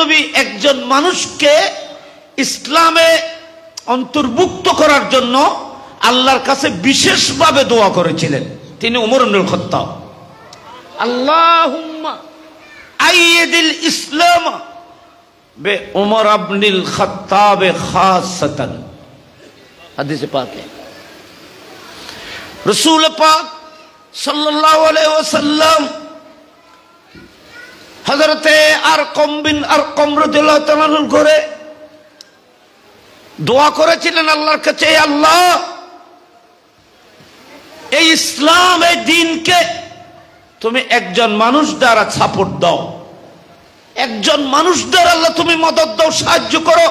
নবী একজন মানুষকে ইসলামে অন্তর্ভুক্ত করার জন্য আল্লাহর কাছে বিশেষভাবে দোয়া করেছিলেন। তিনি ওমর ইবনুল খাত্তাব। আল্লাহুম্মা আইয়িদিল ইসলাম বে ওমর ইবনুল খাত্তাব খাসাতান। হাদিসে পাকে রাসূল পাক সাল্লাল্লাহু আলাইহি ওয়াসাল্লাম হযরতে আরকম বিন আরকম রাদিয়াল্লাহু তাআলার ঘরে দোয়া করেছিলেন আল্লাহর কাছে, আল্লাহ এই ইসলাম এই দ্বীনকে তুমি একজন মানুষ দ্বারা সাপোর্ট দাও, একজন মানুষ দ্বারা আল্লাহ তুমি মদদ দাও, সাহায্য করো।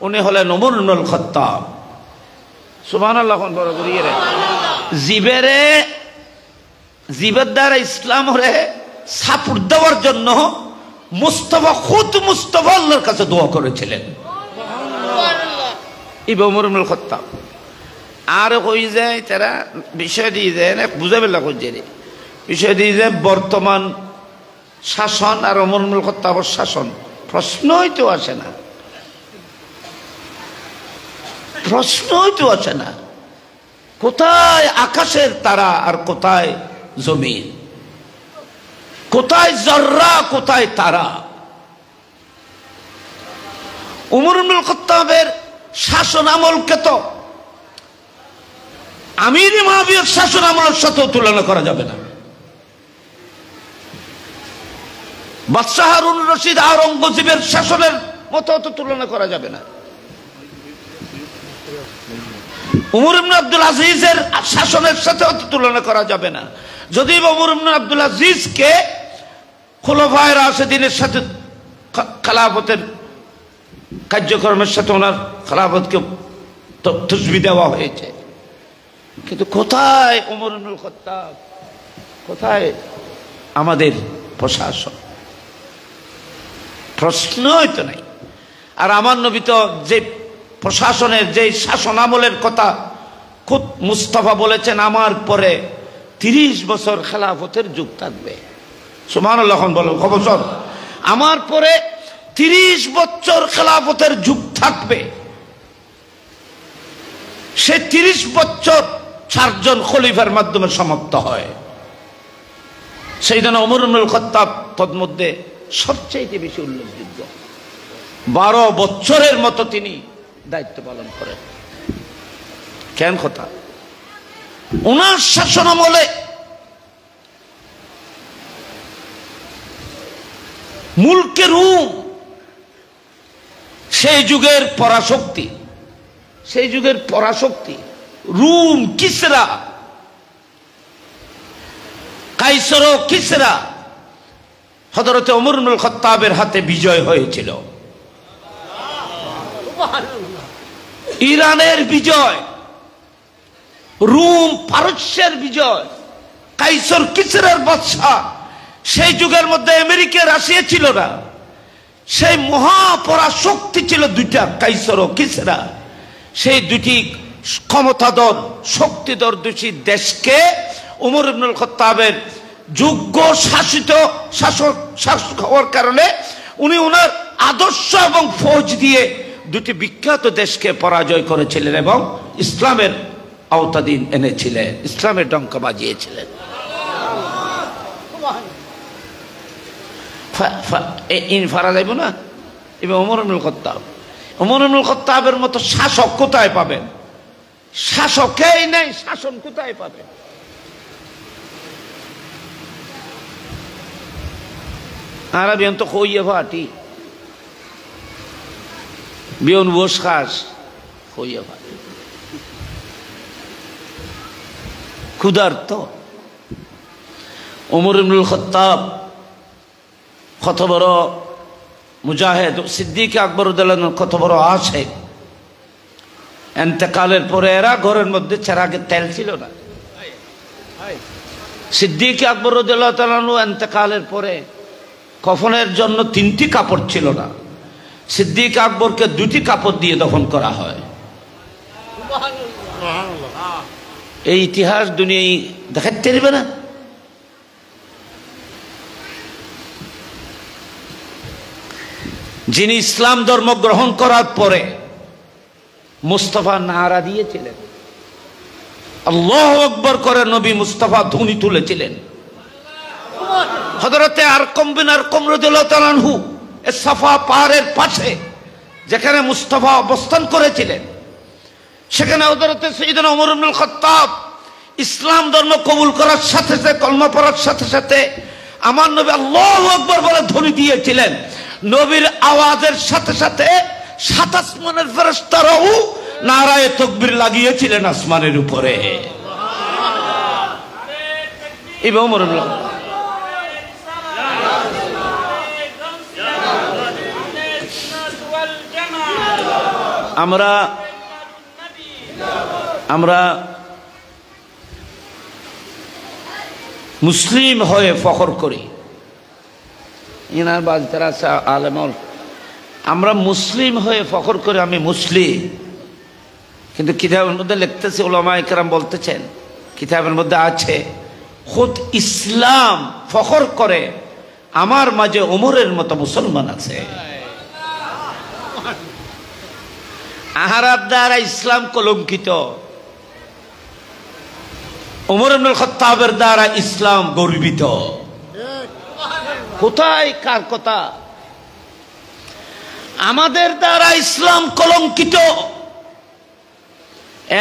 উনি হলেন ওমর ইবনুল খাত্তাব। সুবহানাল্লাহ। বড় করিয়ে রে জিবের দ্বারা ইসলাম রে সাপোর্ট দেওয়ার জন্য মুস্তাফা খুদ মুস্তাফা আল্লাহর কাছে দোয়া করেছিলেন। ওমর ইবনুল খাত্তাব আর কই যায় তারা বিষয় দিয়ে যায় না, বুঝাবেলা করছে রে বিষয় দিয়ে যায় বর্তমান শাসন আর ওমর ইবনুল খাত্তাবের শাসন প্রশ্নই তো আসে না, প্রশ্নই তো আসে না। কোথায় আকাশের তারা আর কোথায় জমিন, কোথায় জর্রা কোথায় তারা। ওমর ইবনুল খাত্তাবের শাসন আমলকে তো আমির মুআবিয়ার শাসন আমলের সাথে তুলনা করা যাবে না। বাদশাহ হারুন রশিদ আওরঙ্গজেবের শাসনের মতো তো তুলনা করা যাবে না। উমর ইবনে আব্দুল আজিজের শাসনের সাথে তুলনা করা যাবে না। যদি উমর ইবনে আব্দুল আজিজকে খুলাফায়ে রাশিদিনের সাথে খেলাফতের কার্যক্রমের সাথে ওনার খেলাফতকে তসবিহ দেওয়া হয়েছে, কিন্তু কোথায় ওমর ইবনুল খাত্তাব, কোথায় আমাদের প্রশাসন? প্রশ্নই তো নাই। আর আমার নবী তো যে প্রশাসনের যে শাসন আমলের কথা খুব মুস্তাফা বলেছেন, আমার পরে 30 বছর খেলাফতের যুগ থাকবে। সুবহানাল্লাহ বলো বছর, আমার পরে 30 বছর খেলাফতের যুগ থাকবে। সে 30 বছর 4 জন খলিফার মাধ্যমে সমাপ্ত হয়। সেই জন্য ওমর ইবনুল খাত্তাব তন্মধ্যে সবচেয়ে বেশি উল্লেখযোগ্য। 12 বছরের মতো তিনি দায়িত্ব পালন করেন। কেন কথা? ওনার শাসন আমলে মুলকে রুম, সেই যুগের পরাশক্তি, সেই যুগের পরাশক্তি রুম, কিসরা, কাইসর ও কিসরা হযরতে ওমর ইবনুল খাত্তাবের হাতে বিজয় হয়েছিল। ইরানের বিজয়, রুম পারস্যের বিজয়, কাইসর কিসরার বাদশা। সেই যুগের মধ্যে আমেরিকা রাশিয়া ছিল না, সেই মহাপরাশক্তি ছিল দুইটা, কাইসর ও কিসরা। সেই দুটি ক্ষমতাধর শক্তিধর দুটি দেশকে ওমর ইবনুল খাত্তাবের যোগ্য শাসক হওয়ার কারণে উনি ওনার আদর্শ এবং ফৌজ দিয়ে দুটি বিখ্যাত দেশকে পরাজয় করেছিলেন এবং ইসলামের আওতাধীন এনেছিলেন, ইসলামের ডঙ্কা বাজিয়েছিলেন। ফারা যাইব না। এবার ওমর ইবনুল খাত্তাব, ওমর ইবনুল খাত্তাবের মতো শাসক কোথায় পাবেন? শাসকই নাই, শাসন কোথায় পাবেন? আর বিয়ন তো কইয়ে ভাটি বিয়ন বস খাস কইয়ে ভাটি ক্ষুধার্ত। ওমর ইবনুল খাত্তাব কত বড় মুজাহিদ, সিদ্দিক আকবর কত বড় আশিক। ইন্তেকালের পরে এরা ঘরের মধ্যে চেরাগের তেল ছিল না। সিদ্দিক আকবর রাদিয়াল্লাহু তাআলা ইন্তেকালের পরে কফনের জন্য 3টি কাপড় ছিল না। সিদ্দিক আকবরকে 2টি কাপড় দিয়ে দফন করা হয়। এই ইতিহাস দুনিয়ায় দেখাতে পারবে না। যিনি ইসলাম ধর্ম গ্রহণ করার পরে মুস্তাফা নারা দিয়েছিলেন, আল্লাহু আকবার করে নবী মুস্তাফা ধ্বনি তুলেছিলেন। হযরতে আরকম বিন আরকম রাদিয়াল্লাহু তাআলা আনহু সাফা পাহাড়ের পাশে যেখানে মুস্তাফা অবস্থান করেছিলেন, সেখানে হযরতে সাইয়েদনা ওমর ইবনুল খাত্তাব ইসলাম ধর্ম কবুল করার সাথে সাথে, কলমা পড়ার সাথে সাথে আমার নবী আল্লাহু আকবার বলে ধ্বনি দিয়েছিলেন। নবীর আওয়াজের সাথে সাথে সাত আসমানের ফেরেশতারাও নারায়ে তাকবীর লাগিয়েছিলেন আসমানের উপরে। ইবনে ওমর ইবনুল আমরা মুসলিম হয়ে ফখর করি। ইনার বাজতারা আলেমল, আমরা মুসলিম হয়ে ফখর করি আমি মুসলিম, কিন্তু কিতাবের মধ্যে লিখতেছে, উলামায়ে কেরাম বলতেছেন, কিতাবের মধ্যে আছে খুদ ইসলাম ফখর করে আমার মাঝে ওমরের মতো মুসলমান আছে। আহারার দ্বারা ইসলাম কলঙ্কিত, ওমর ইবনুল খাত্তাবের দ্বারা ইসলাম গর্বিত। কোথায় কার কথা? আমাদের দ্বারা ইসলাম কলঙ্কিত,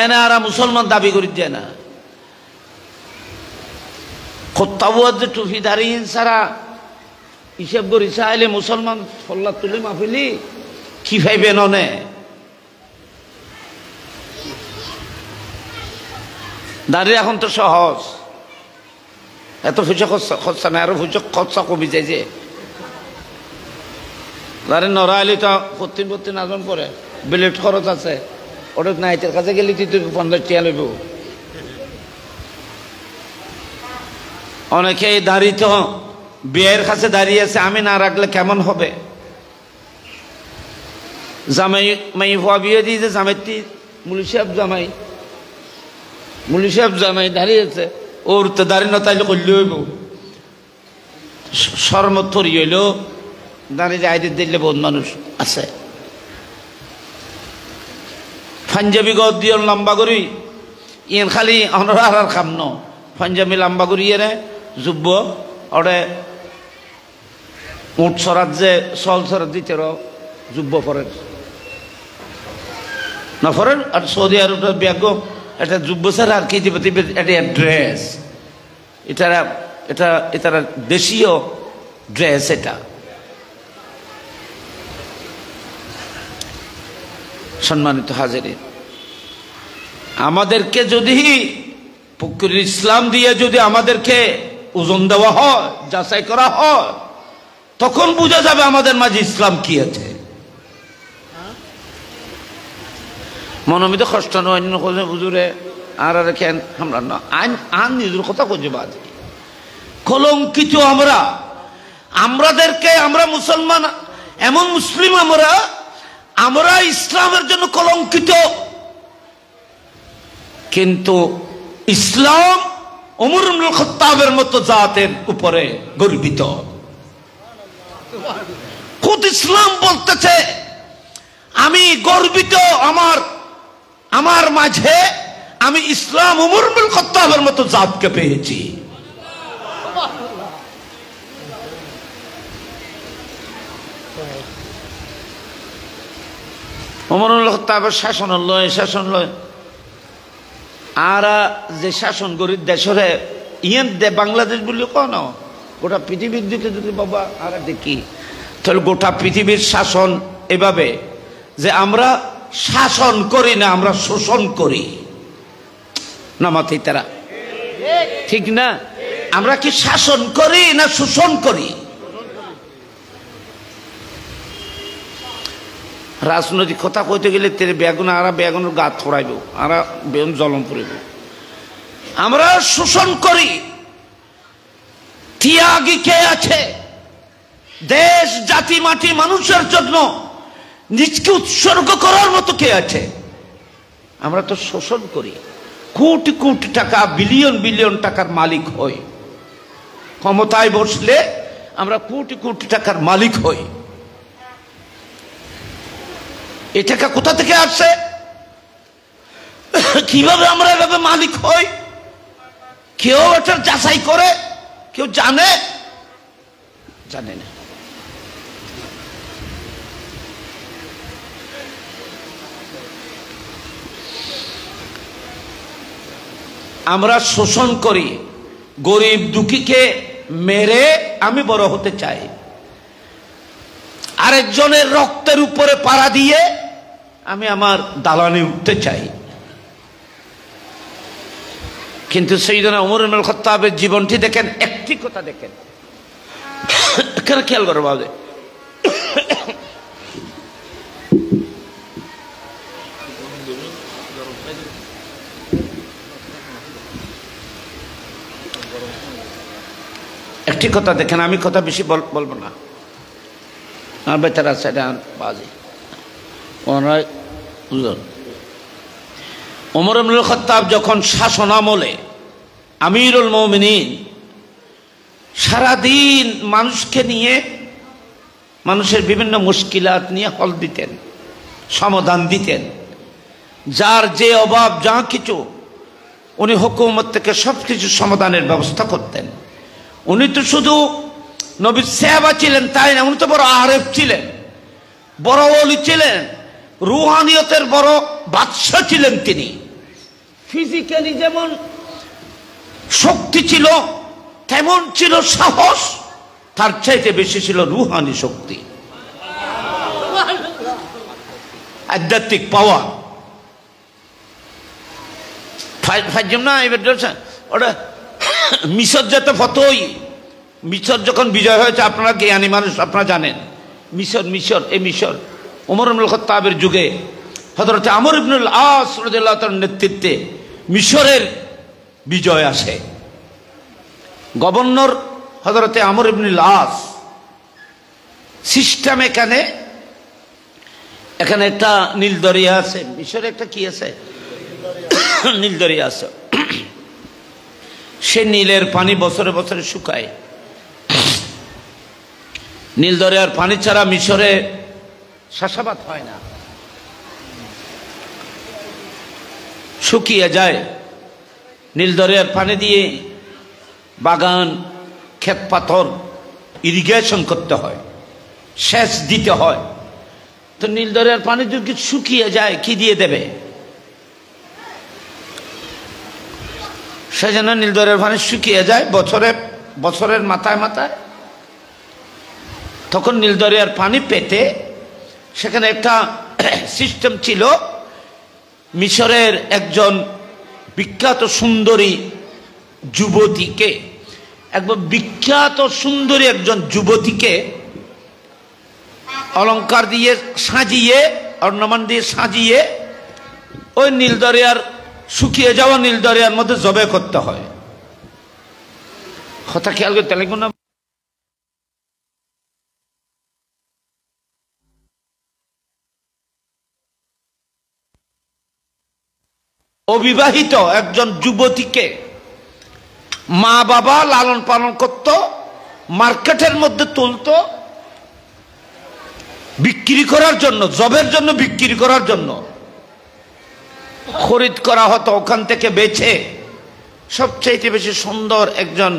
এনারা মুসলমান দাবি করি যায় না। খোত্তাবুয়ার যে টুপি দাঁড়িয়ে সারা হিসেব করি চাইলে মুসলমান ফল্লা তুলে মাফিলি কি ভাইবে ননে। দাঁড়িয়ে এখন তো সহজ, এত পয়সা খরচা নাই, আরো পয়সা খরচা কমে যায় যে দাঁড়িয়ে নড়াইলে তো প্রতি নাজন পরে বিলেট খরচ আছে, ওটা নাইটের কাছে গেলে তুই 50 টাকা লইব। অনেকে দাঁড়িয়ে তো বিয়ের কাছে দাঁড়িয়ে আছে, আমি না রাখলে কেমন হবে। জামাই মাই হওয়া বিয়ে দিয়েছে, জামাইটি মুলি সাহেব জামাই দাঁড়িয়েছে, ওর তো দাঁড়িয়ে না তাইলে করলে হইব। শরমত থরি হইল দাঁড়িয়ে যে আইডি দিলে বহুত মানুষ আছে। পাঞ্জাবি গদ দিয়ে লম্বা করি ইয়েন খালি অনরার খাম ন পাঞ্জাবি লম্বা করি এনে যুব্ব ওরে উঠ সরাত যে সল সরাত দিতে যুব্ব ফরেন না ফরেন। আর সৌদি আরব ব্যাগ এটা যুব্ব স্যার আর কি দিবে দিবে, এটা ড্রেস, এটা দেশীয় ড্রেস। এটা সম্মানিত হাজিরিন, আমাদেরকে যদি ফকির ইসলাম দিয়ে যদি আমাদেরকে ওজন দেওয়া হয়, যাচাই করা হয়, তখন বোঝা যাবে আমাদের মাঝে ইসলাম কি আছে। মনোমিত কষ্ট নয় হুজুরে আর কেন আমরা না আইন নিজের কথা খুঁজে বাদ কলঙ্কিত আমাদেরকে আমরা মুসলমান এমন মুসলিম আমরা ইসলামের জন্য কলঙ্কিত, কিন্তু ইসলাম ওমর ইবনুল খাত্তাবের মতো জাতের উপরে গর্বিত। খুদ ইসলাম বলতেছে আমি গর্বিত, আমার মাঝে আমি ইসলাম ওমর ইবনুল খাত্তাবের মতো জাতকে পেয়েছি। ওমর ইবনুল খাত্তাবের শাসন লয় আর যে শাসন করি দেশরে ইয়েন বাংলাদেশ বলি কোন গোটা পৃথিবীর দিকে যদি বাবা আর দেখি, তাহলে গোটা পৃথিবীর শাসন এভাবে যে আমরা শাসন করি না, আমরা শোষণ করি না মাথায় তারা, ঠিক না? আমরা কি শাসন করি না শোষণ করি? রাজনৈতিক কথা কইতে গেলে তেরে বেগুন আর বেগুনের গাত ছড়াইব আর বেগুন জলম পড়িব। আমরা শোষণ করি। ত্যাগী কে আছে? দেশ জাতি মাটি মানুষের জন্য নিজকে উৎসর্গ করার মতো কে আছে? আমরা তো শোষণ করি। কোটি কোটি টাকা বিলিয়ন বিলিয়ন টাকার মালিক হই, ক্ষমতায় বসলে আমরা কোটি কোটি টাকার মালিক হই। এই টাকা কোথা থেকে আসছে, কিভাবে আমরা এভাবে মালিক হই, কেউ এটার যাচাই করে, কেউ জানে না। আমরা শোষণ করি, গরিব দুঃখীকে মেরে আমি বড় হতে চাই, আরেকজনের রক্তের উপরে পাড়া দিয়ে আমি আমার দালানে উঠতে চাই। কিন্তু সাইয়েদনা ওমর ইবনুল খাত্তাবের জীবনটি দেখেন, একটি কথা দেখেন, এখানে খেয়াল করো বাবা, একটি কথা দেখেন, আমি কথা বেশি বলবো না, আর বেচারা আছে বাজি। ওমর ইবনুল খাত্তাব যখন শাসন আমলে আমিরুল মুমিনিন, সারাদিন মানুষকে নিয়ে, মানুষের বিভিন্ন মুশকিলাত নিয়ে হল দিতেন, সমাধান দিতেন, যার যে অভাব যা কিছু উনি হুকুমত থেকে সবকিছু সমাধানের ব্যবস্থা করতেন। উনি তো শুধু নবীর সাহাবা ছিলেন তাই না, উনি তো বড় আরেফ ছিলেন, বড় ওলি ছিলেন, রুহানিয়তের বড় বাদশা ছিলেন তিনি। ফিজিক্যালি যেমন শক্তি ছিল তেমন ছিল সাহস, তার চাইতে বেশি ছিল রুহানি শক্তি, আধ্যাত্মিক পাওয়ার। ওটা মিশর যেতে ফতোই, মিশর যখন বিজয় হয়েছে, আপনারা জ্ঞানী মানুষ, আপনারা জানেন মিশর ওমর ইবনুল খাত্তাবের যুগে হযরত আমর ইবনুল আস রাদিয়াল্লাহু তাআলার নেতৃত্বে মিশরের বিজয় আসে। গভর্নর হযরত আমর ইবনুল আস, সিস্টেম এখানে একটা নীল দরিয়া আছে, মিশরে একটা কি আছে, নীল দরিয়া আছে। সে নীলের পানি বছরে বছরে শুকায়। নীল দরিয়ার পানি ছাড়া মিশরে চাষাবাদ হয় না, শুকিয়ে যায়। নীল দরিয়ার পানি দিয়ে বাগান, ক্ষেত পাথর ইরিগেশন করতে হয়, সেচ দিতে হয়। তো নীল দরিয়ার পানি যদি শুকিয়ে যায়, কি দিয়ে দেবে? সেজন্য নীল দরিয়ার পানি শুকিয়ে যায় বছরের মাথায় মাথায়। তখন নীল দরিয়ার পানি পেতে সেখানে একটা সিস্টেম ছিল। মিশরের একজন বিখ্যাত সুন্দরী যুবতীকে, একজন যুবতীকে অলংকার দিয়ে সাজিয়ে, অর্নামেন্ট দিয়ে সাজিয়ে ওই নীল দরিয়ার, শুকিয়ে যাওয়া নীল দরিয়ার মধ্যে জবে করতে হয়। কথা খেয়াল করতে লাগবে না? অবিবাহিত একজন যুবতীকে মা বাবা লালন পালন করত, মার্কেটের মধ্যে তুলত বিক্রি করার জন্য, জবের জন্য বিক্রি করার জন্য খরিদ করা হতো। ওখান থেকে বেছে সবচেয়ে বেশি সুন্দর একজন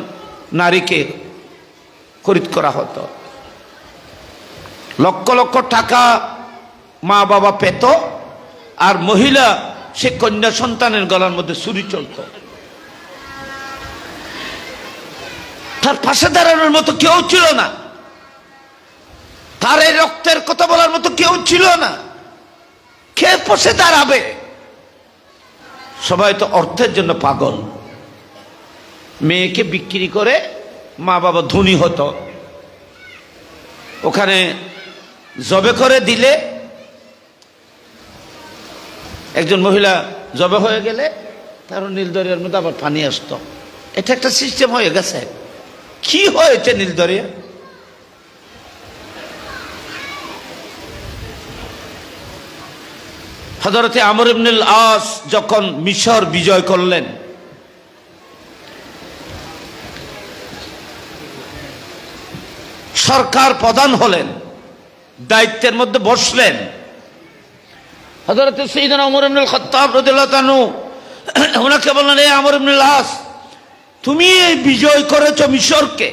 নারীকে খরিদ করা হতো। লক্ষ লক্ষ টাকা মা বাবা পেত, আর মহিলা সে কন্যা সন্তানের গলার মধ্যে ছুরি চলত। তার পাশে দাঁড়ানোর মতো কেউ ছিল না, তার এই রক্তের কথা বলার মতো কেউ ছিল না। কে পাশে দাঁড়াবে? সবাই তো অর্থের জন্য পাগল। মেয়েকে বিক্রি করে মা বাবা ধনী হতো। ওখানে জবে করে দিলে, একজন মহিলা জবে হয়ে গেলে তার নীল দরিয়ার মধ্যে আবার পানি আসতো। এটা একটা সিস্টেম হয়ে গেছে। কি হয়েছে নীল দরিয়া? হযরতে আমর ইবনুল আস যখন মিশর বিজয় করলেন, সরকার প্রধান হলেন, দায়িত্বের মধ্যে বসলেন, হযরত সাইয়েদনা ওমর ইবনুল খাত্তাব রাদিয়াল্লাহু তাআলা ওনাকে বললেন, এ আমর ইবনুল আস, তুমি এই বিজয় করেছো মিশরকে,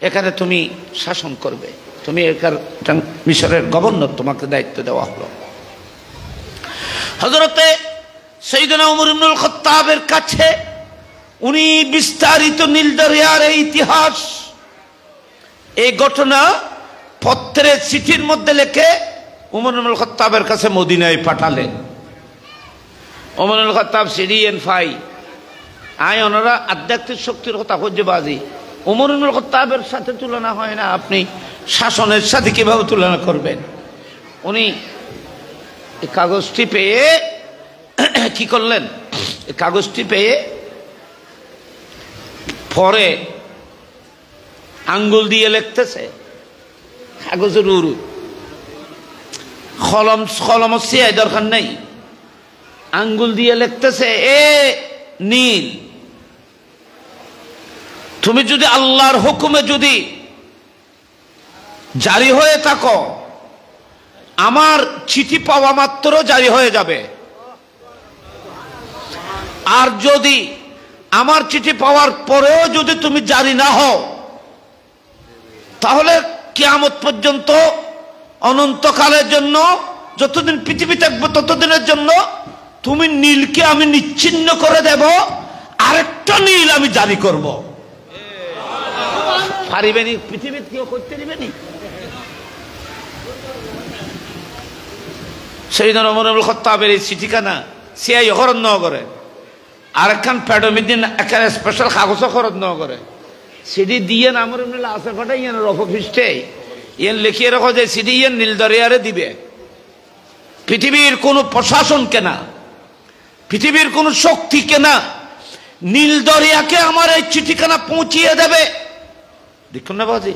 এখানে তুমি শাসন করবে, তুমি এখানে মিশরের গভর্নর, তোমাকে দায়িত্ব দেওয়া হলো। হযরতে সাইয়েদনা ওমর ইবনুল খাত্তাবের কাছে উনি বিস্তারিত নীল দরিয়ার এই ইতিহাস, এই ঘটনা পত্রে চিঠির মধ্যে লিখে ওমর ইবনুল খাত্তাবের কাছে মদিনায় পাঠালেন। ওমর ইবনুল খাত্তাব সিরিয়ান ফাই আয়, ওনারা আধ্যাত্মিক শক্তির কথা হজ্জবাজি, ওমর ইবনুল খাত্তাবের সাথে তুলনা হয় না, আপনি শাসনের সাথে কিভাবে তুলনা করবেন? উনি এই কাগজটি পেয়ে কি করলেন, এই কাগজটি পেয়ে পরে আঙ্গুল দিয়ে লিখতেছে, কাগজের উরু, কলম সিয়াই দরকার নেই, আঙ্গুল দিয়ে লিখতেছে, এ নীল, তুমি যদি আল্লাহর হুকুমে যদি জারি হয়ে থাকো, আমার চিঠি পাওয়া মাত্র জারি হয়ে যাবে, আর যদি আমার চিঠি পাওয়ার পরেও যদি তুমি জারি না হও, তাহলে কিয়ামত পর্যন্ত অনন্তকালের জন্য, যতদিন পৃথিবী থাকবে ততদিনের জন্য তুমি নীলকে আমি নিচ্ছিন্ন করে দেব, আরেকটা নীল আমি জারি করব। পারিবেনি? পৃথিবীতে কেউ করতে দিবেনি? সাইয়েদনা ওমর ইবনুল খাত্তাবের এই চিঠিখানা সিআই খরচ ন করে, আরেকখান প্যাডমিদিন একটা স্পেশাল কাগজও খরচ ন করে, সিডি দিয়ে আমর ইবনুল আসে ফটাই ইয়ান রফ পৃষ্ঠে ইয়ান লিখিয়ে রাখো যে সিডি ইয়ান নীল দরিয়ারে দিবে। পৃথিবীর কোনো প্রশাসন কেনা, পৃথিবীর কোনো শক্তি কেনা নীল দরিয়াকে আমার এই চিঠিখানা পৌঁছিয়ে দেবে। দেখুন না বাজি,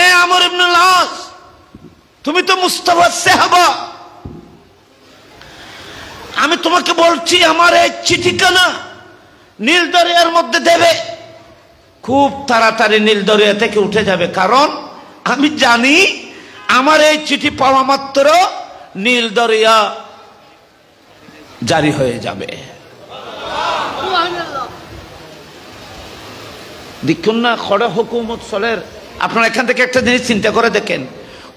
এ আমর ইবনুল আস, তুমি তো মুস্তাফার সাহাবা, আমি তোমাকে বলছি আমার এই চিঠিখানা নীল দরিয়ার মধ্যে দেবে, খুব তাড়াতাড়ি নীল দরিয়া থেকে উঠে যাবে, কারণ আমি জানি আমার এই চিঠি পাওয়া মাত্র নীল দরিয়া জারি হয়ে যাবে। দেখুন না খড়া হুকুমত চলের। আপনারা এখান থেকে একটা জিনিস চিন্তা করে দেখেন,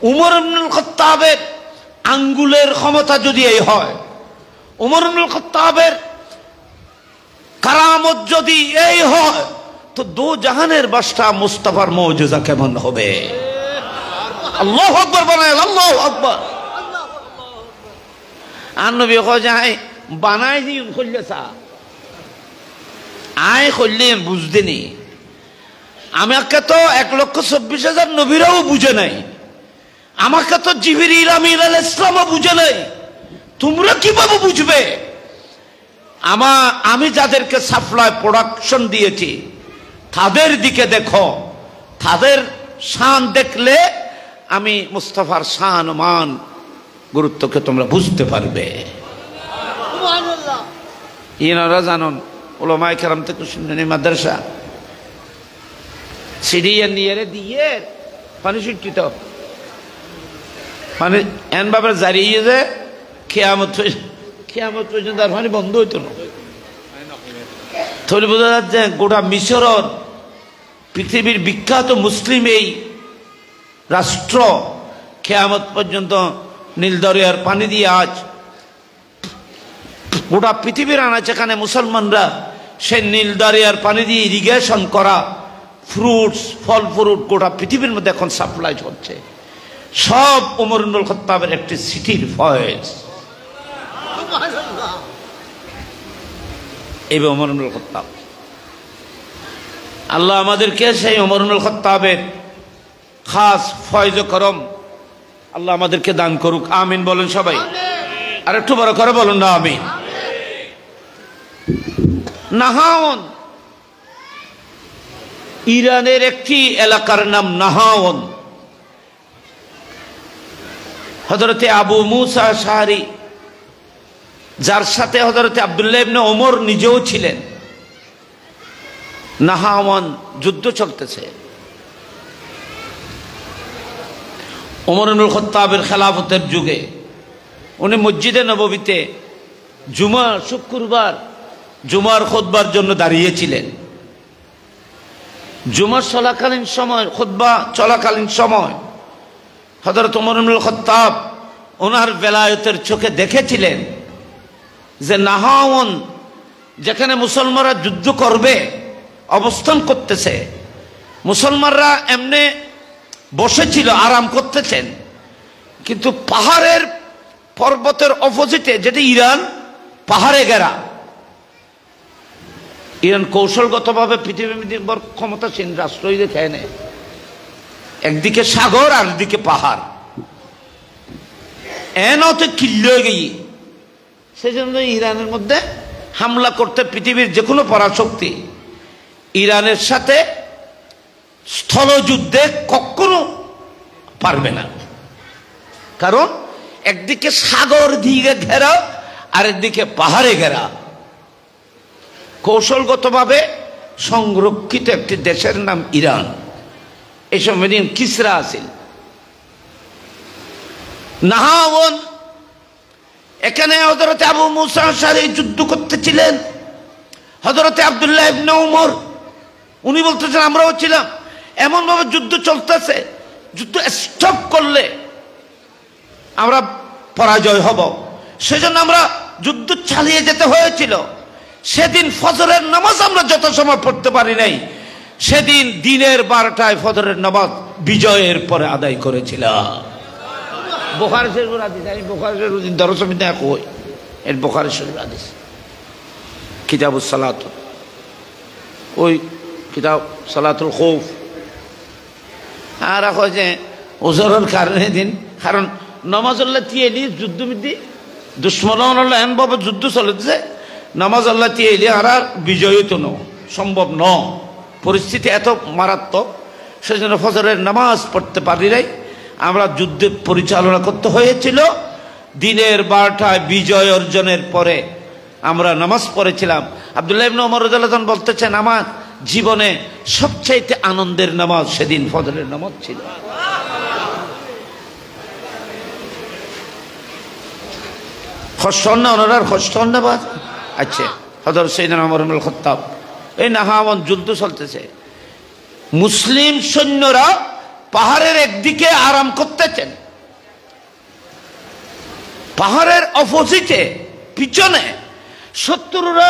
উমর ইবনুল খাত্তাবের আঙ্গুলের ক্ষমতা যদি এই হয়, উমর ইবনুল খাত্তাবের কারামত যদি এই হয়, তো দো জাহানের বাদশা মুস্তাফার মুজিজা কেমন হবে? আল্লাহু আকবার বলেন, আল্লাহু আকবার। আর নবী কয় যায় বানাই দিন কইলেছা আয় কইলেন বুঝদেনি, আমাকে তো 1,24,000 নবীরাও বুঝে নাই, আমাকে তো জিবরিল আমিন আলাইহিস সালামও বুঝে নাই, তোমরা কিভাবে বুঝবে? আমি যাদেরকে সাপ্লাই প্রোডাকশন দিয়েছি তাদের দিকে দেখো, তাদের শান দেখলে আমি মুস্তাফার শান মান গুরুত্বকে তোমরা বুঝতে পারবে। ইনারা জানুন উলামায়ে কেরাম থেকে শুনেন, মাদ্রাসা সিরিয়ান নিয়ে দিয়ে পানি শিক্ষিত মানে এন বাবার জারিয়ে যে কিয়ামত পর্যন্ত আর পানি বন্ধ হইতো না। তাহলে বোঝা যাচ্ছে গোটা মিশরের পৃথিবীর বিখ্যাত মুসলিম এই রাষ্ট্র কিয়ামত পর্যন্ত নীল দরিয়ার পানি দিয়ে আজ গোটা পৃথিবীর আনাচেখানে মুসলমানরা সেই নীল দরিয়ার পানি দিয়ে ইরিগেশন করা ফ্রুটস, ফল ফ্রুট গোটা পৃথিবীর মধ্যে এখন সাপ্লাই হচ্ছে, সব ওমর ইবনুল খাত্তাবের একটি সিটির ফয়েজ। এইবার ওমর ইবনুল খাত্তাব, আল্লাহ আমাদেরকে সেই ওমর ইবনুল খাত্তাবের খাস ফয়েজ করম আল্লাহ আমাদেরকে দান করুক, আমিন বলেন সবাই। আর একটু বড় করে বলুন না আমিন। নাহাওন ইরানের একটি এলাকার নাম নাহাওন। হযরতে আবু মুসা আশআরী, যার সাথে হযরতে আব্দুল্লাহ ইবনে ওমর নিজেও ছিলেন, নাহাওয়ান যুদ্ধ চলতেছে, ওমর ইবনুল খাত্তাবের খেলাফতের যুগে উনি মসজিদে নববীতে শুক্রবার জুমার খুতবার জন্য দাঁড়িয়েছিলেন। জুমার চলাকালীন সময়, খুতবা চলাকালীন সময় হযরত ওমর ইবনুল খাত্তাব ওনার বেলায়েতের চোখে দেখেছিলেন যে নাহাওন, যেখানে মুসলমানরা যুদ্ধ করবে অবস্থান করতেছে, মুসলমানরা এমনি বসেছিল, আরাম করতেছেন, কিন্তু পাহাড়ের পর্বতের অপোজিটে, যেটা ইরান, পাহাড়ে ঘেরা। ইরান কৌশলগতভাবে পৃথিবীর ক্ষমতাসীন রাষ্ট্র দেখে নেয়, একদিকে সাগর আর একদিকে পাহাড়, এনতে কিল্ল হয়ে গিয়ে, সেই জন্য ইরানের মধ্যে হামলা করতে পৃথিবীর যে কোনো পরাশক্তি ইরানের সাথে স্থলযুদ্ধে কখনো পারবে না, কারণ একদিকে সাগর দিয়ে ঘেরা আর একদিকে পাহাড়ে ঘেরা। কৌশলগতভাবে সংরক্ষিত একটি দেশের নাম ইরান। এই সময় কিসরা আছিল। নাহাওন, এখানে হযরত আবু মুসা আশআরী যুদ্ধ করতেছিলেন, হযরত আব্দুল্লাহ ইবনে উমর উনি বলতেছেন আমরাও ছিলাম। এমন ভাবে যুদ্ধ চলতেছে, যুদ্ধ স্টপ করলে আমরা পরাজয় হব, সেজন্য আমরা যুদ্ধ চালিয়ে যেতে হয়েছিল। সেদিন ফজরের নামাজ আমরা যত সময় পড়তে পারি নাই, সেদিন দিনের 12টায় ফজরের নামাজ বিজয়ের পরে আদায় করেছিলাম। বুখারী শরীফের হাদিস, আমি বুখারী শরীফের দরসমিতে কই, এর বুখারী শরীফের হাদিস, কিতাবুস সালাত, ওই কিতাব সালাতুল খৌফ। আর কয় যে ওজরের কারণে দিন, কারণ নামাজ আল্লাহ তিয়েলি যুদ্ধ বিদ্ধি দুশ্মন এমন ভাবে যুদ্ধ চলেছে, নামাজ আল্লাহ তিয়েলি আর বিজয়ী তো সম্ভব ন, পরিস্থিতি এত মারাত্মক, সেজন্য ফজরের নামাজ পড়তে পারি নাই, আমরা যুদ্ধ পরিচালনা করতে হয়েছিল। দিনের 12টায় বিজয় অর্জনের পরে আমরা নামাজ পড়েছিলাম। আব্দুল্লাহ ইবনে ওমর রাদিয়াল্লাহু আনহু বলতেছেন, আমার জীবনে সবচাইতে আনন্দের নামাজ সেদিন ফজরের নামাজ ছিল। কষ্ট না ওনার, কষ্ট না বাদ। আচ্ছা, হযরত সাইয়েদনা ওমর ইবনুল খাত্তাব, এই নাহাওয়ান যুদ্ধ চলতেছে, মুসলিম সৈন্যরা পাহাড়ের একদিকে আরাম করতেছেন, পাহাড়ের অপোজিটে পিছনে শত্রুরা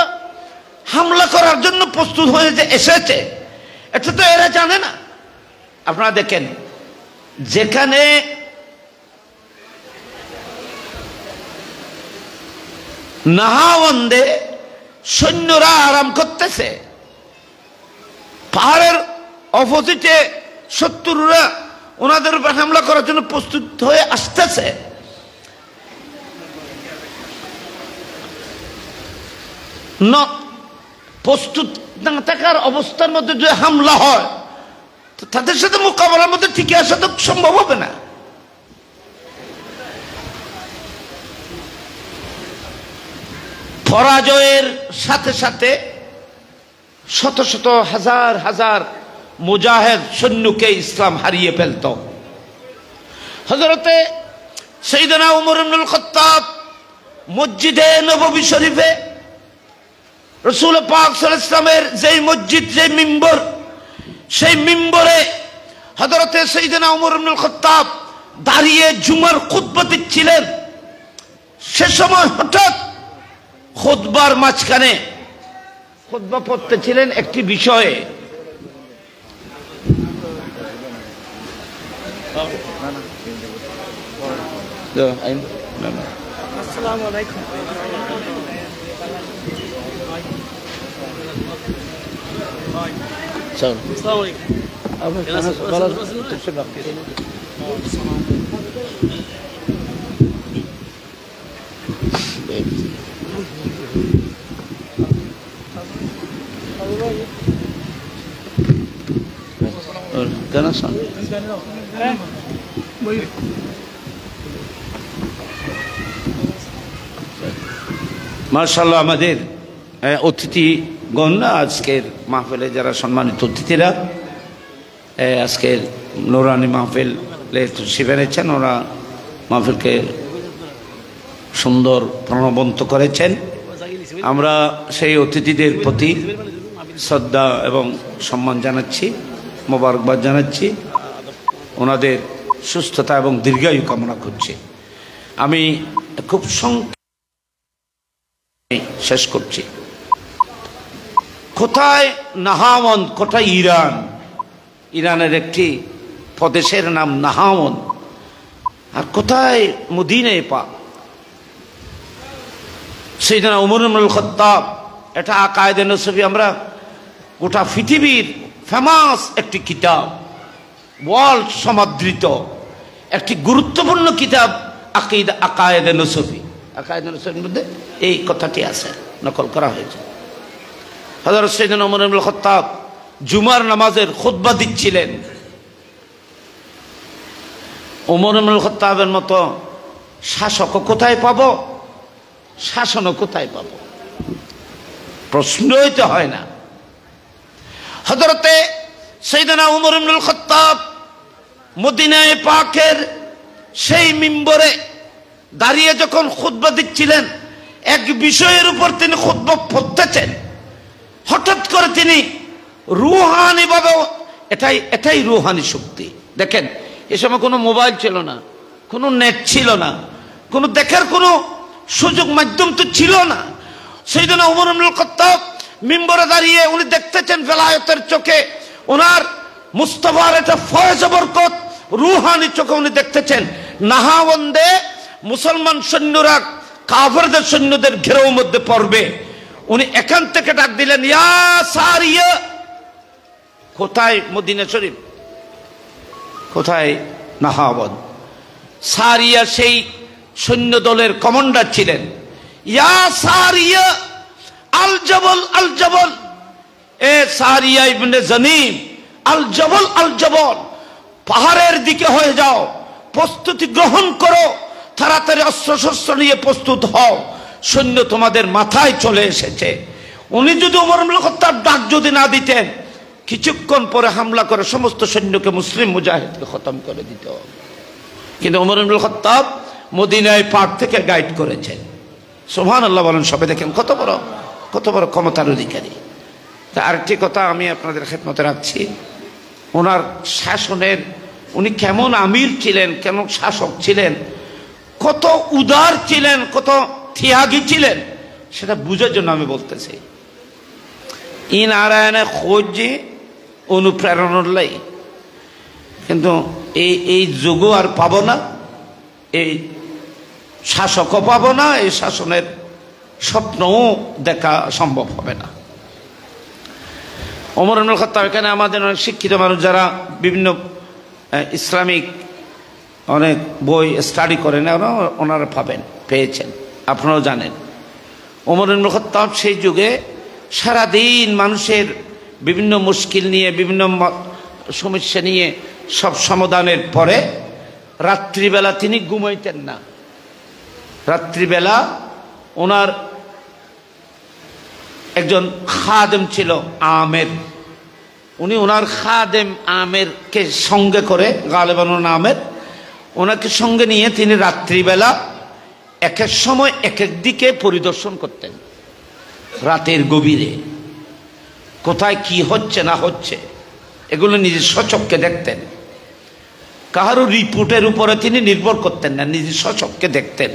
হামলা করার জন্য প্রস্তুত হয়ে এসেছে। এটা তো এরা জানে না। আপনারা দেখেন, যেখানে নাহাওয়ান্দে সৈন্যরা আরাম করতেছে, পাহাড়ের অপোজিটে শত্রুরা ওনাদের উপর হামলা করার জন্য প্রস্তুত হয়ে আসতেছে। প্রস্তুত না থাকার অবস্থার মধ্যে যদি হামলা হয়, তো তাদের সাথে মোকাবেলার মধ্যে টিকে আসা তো সম্ভব হবে না। পরাজয়ের সাথে সাথে শত শত হাজার হাজার মুজাহিদ সৈন্যকে ইসলাম হারিয়ে ফেলত। হযরতে সাইয়েদনা ওমর ইবনুল খাত্তাব মসজিদে নববী শরীফে রাসূল পাক সাল্লাল্লাহু আলাইহি ওয়াসাল্লামের যেই মসজিদ, যে মিম্বর, সেই মিম্বরে হযরতে সাইয়েদনা ওমর ইবনুল খাত্তাব দাঁড়িয়ে জুমার খুতবা দিচ্ছিলেন। সে সময় হঠাৎ খুতবার মাঝখানে খুতবা পড়তেছিলেন একটি বিষয়ে। আসসালামু আলাইকুম। মাশাআল্লাহ, আমাদের অতিথিগণ, আজকের মাহফিলে যারা সম্মানিত অতিথিরা, আজকের নুরানি মাহফিল শিবেরেছেন, ওরা মাহফিলকে সুন্দর প্রাণবন্ত করেছেন। আমরা সেই অতিথিদের প্রতি শ্রদ্ধা এবং সম্মান জানাচ্ছি, মোবারকবাদ জানাচ্ছি, ওনাদের সুস্থতা এবং দীর্ঘায়ু কামনা করছি। আমি খুব শেষ করছি। কোথায় নাহাওয়ান, কোথায় ইরান? ইরানের একটি প্রদেশের নাম নাহাওয়ান। আর কোথায় মদিনা পাক? সাইয়েদনা ওমর ইবনুল খাত্তাব, এটা আকায়েদে নসবী, আমরা গোটা পৃথিবীর ফেমাস একটি কিতাব, ওয়ার্ল্ড সমাদৃত একটি গুরুত্বপূর্ণ কিতাব আকীদা আকায়েদে নসবী। আকায়েদে নসবীর মধ্যে এই কথাটি আছে, নকল করা হয়েছে। হযরত সাইয়েদনা ওমর ইবনুল খাত্তাব জুমার নামাজের খুতবা দিচ্ছিলেন। ওমর ইবনুল খাত্তাবের মতো শাসকও কোথায় পাবো, শাসনও কোথায় পাবো? প্রশ্নই তো হয় না। হযরতে সাইয়েদনা ওমর ইবনুল খাত্তাব মদিনায়ে পাকের সেই মিম্বরে দাঁড়িয়ে যখন খুতবা দিচ্ছিলেন, এক বিষয়ের উপর তিনি খুতবা পড়তেছেন, হঠাৎ করে তিনি রুহানি ভাবে, এটাই রুহানি শক্তি। দেখেন, এ সময় কোনো মোবাইল ছিল না, কোনো নেট ছিল না, কোনো দেখার কোনো সুযোগ মাধ্যম তো ছিল না। সাইয়েদনা ওমর ইবনুল খাত্তাব মিম্বরে দাঁড়িয়ে উনি দেখতেছেন বেলায়েতের চোখে, ওনার মুস্তাফার এটা ফয়েজ বরকত রুহানি চোখে উনি দেখতেছেন। নাহাওয়ান্দে মুসলমান সৈন্যরা কাফেরদের সৈন্যদের ঘেরাও মধ্যে পড়বে, উনি এখান থেকে ডাক দিলেন, ইয়া সারিয়া। কোথায়? মদিনা শরীফ। কোথায়? নাহাওয়ান্দ। সারিয়া সেই সৈন্য দলের কমান্ডার ছিলেন। ইয়া সারিয়া আল জবল, আল জবল, এ সারিয়া ইবনে জানিম, আল জবল, আল জবল, পাহাড়ের দিকে হয়ে যাও, প্রস্তুতি গ্রহণ করো, তাড়াতাড়ি অস্ত্রশস্ত্র নিয়ে প্রস্তুত হও, সৈন্য তোমাদের মাথায় চলে এসেছে। উনি যদি ওমর ইবনুল খাত্তাব ডাক যদি না দিতেন, কিছুক্ষণ পরে হামলা করে সমস্ত সৈন্যকে, মুসলিম মুজাহিদকে খতম করে দিত। কিন্তু ওমর ইবনুল খাত্তাব মদিনায় পাক থেকে গাইড করেছেন। সুবহানাল্লাহ বলেন সবে। দেখেন কত বড় ক্ষমতার অধিকারী। তা আরেকটি কথা আমি আপনাদের খেদমতে রাখছি, ওনার শাসনের, উনি কেমন আমির ছিলেন, কেমন শাসক ছিলেন, কত উদার ছিলেন, কত ত্যাগী ছিলেন, সেটা বুঝার জন্য আমি বলতেছি। ই নারায়ণে খোঁজ অনুপ্রেরণার লাই, কিন্তু এই যুগও আর পাবো না, এই শাসকও পাবো না, এই শাসনের স্বপ্নও দেখা সম্ভব হবে না। ওমর ইবনুল খাত্তাব, এখানে আমাদের অনেক শিক্ষিত মানুষ যারা বিভিন্ন ইসলামিক অনেক বই স্টাডি করেন, ওনারা পেয়েছেন, আপনারাও জানেন। ওমর ইবনুল খাত্তাব সেই যুগে সারাদিন মানুষের বিভিন্ন মুশকিল নিয়ে, বিভিন্ন সমস্যা নিয়ে সব সমাধানের পরে রাত্রিবেলা তিনি ঘুমাইতেন না। রাত্রিবেলা ওনার একজন খাদেম ছিল আমের, উনি ওনার খাদেম আমেরকে সঙ্গে করে, গালেবান আমের, ওনাকে সঙ্গে নিয়ে তিনি রাত্রিবেলা এক এক সময় এক এক দিকে পরিদর্শন করতেন। রাতের গভীরে কোথায় কি হচ্ছে না হচ্ছে এগুলো নিজের স্বচক্ষে দেখতেন। কাহারও রিপোর্টের উপরে তিনি নির্ভর করতেন না, নিজের স্বচক্ষে দেখতেন,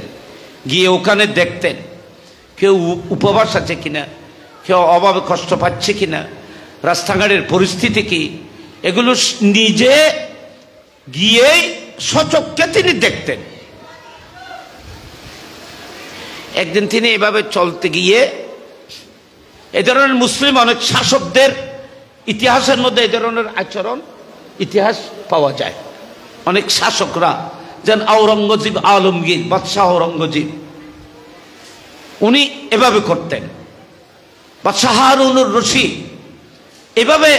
গিয়ে ওখানে দেখতেন কেউ উপবাস আছে কিনা, কেউ অভাবে কষ্ট পাচ্ছে কিনা, রাস্তাঘাটের পরিস্থিতি কি, এগুলো নিজে গিয়েই স্বচক্ষে তিনি দেখতেন। একদিন তিনি এভাবে চলতে গিয়ে, এই ধরনের মুসলিম অনেক শাসকদের ইতিহাসের মধ্যে এই ধরনের আচরণ ইতিহাস পাওয়া যায়। অনেক শাসকরা, যেন আওরঙ্গজেব আলমগীর, বাদশাহ আওরঙ্গজেব, উনি এভাবে করতেন। বাদশাহ হারুনুর রশিদ এভাবে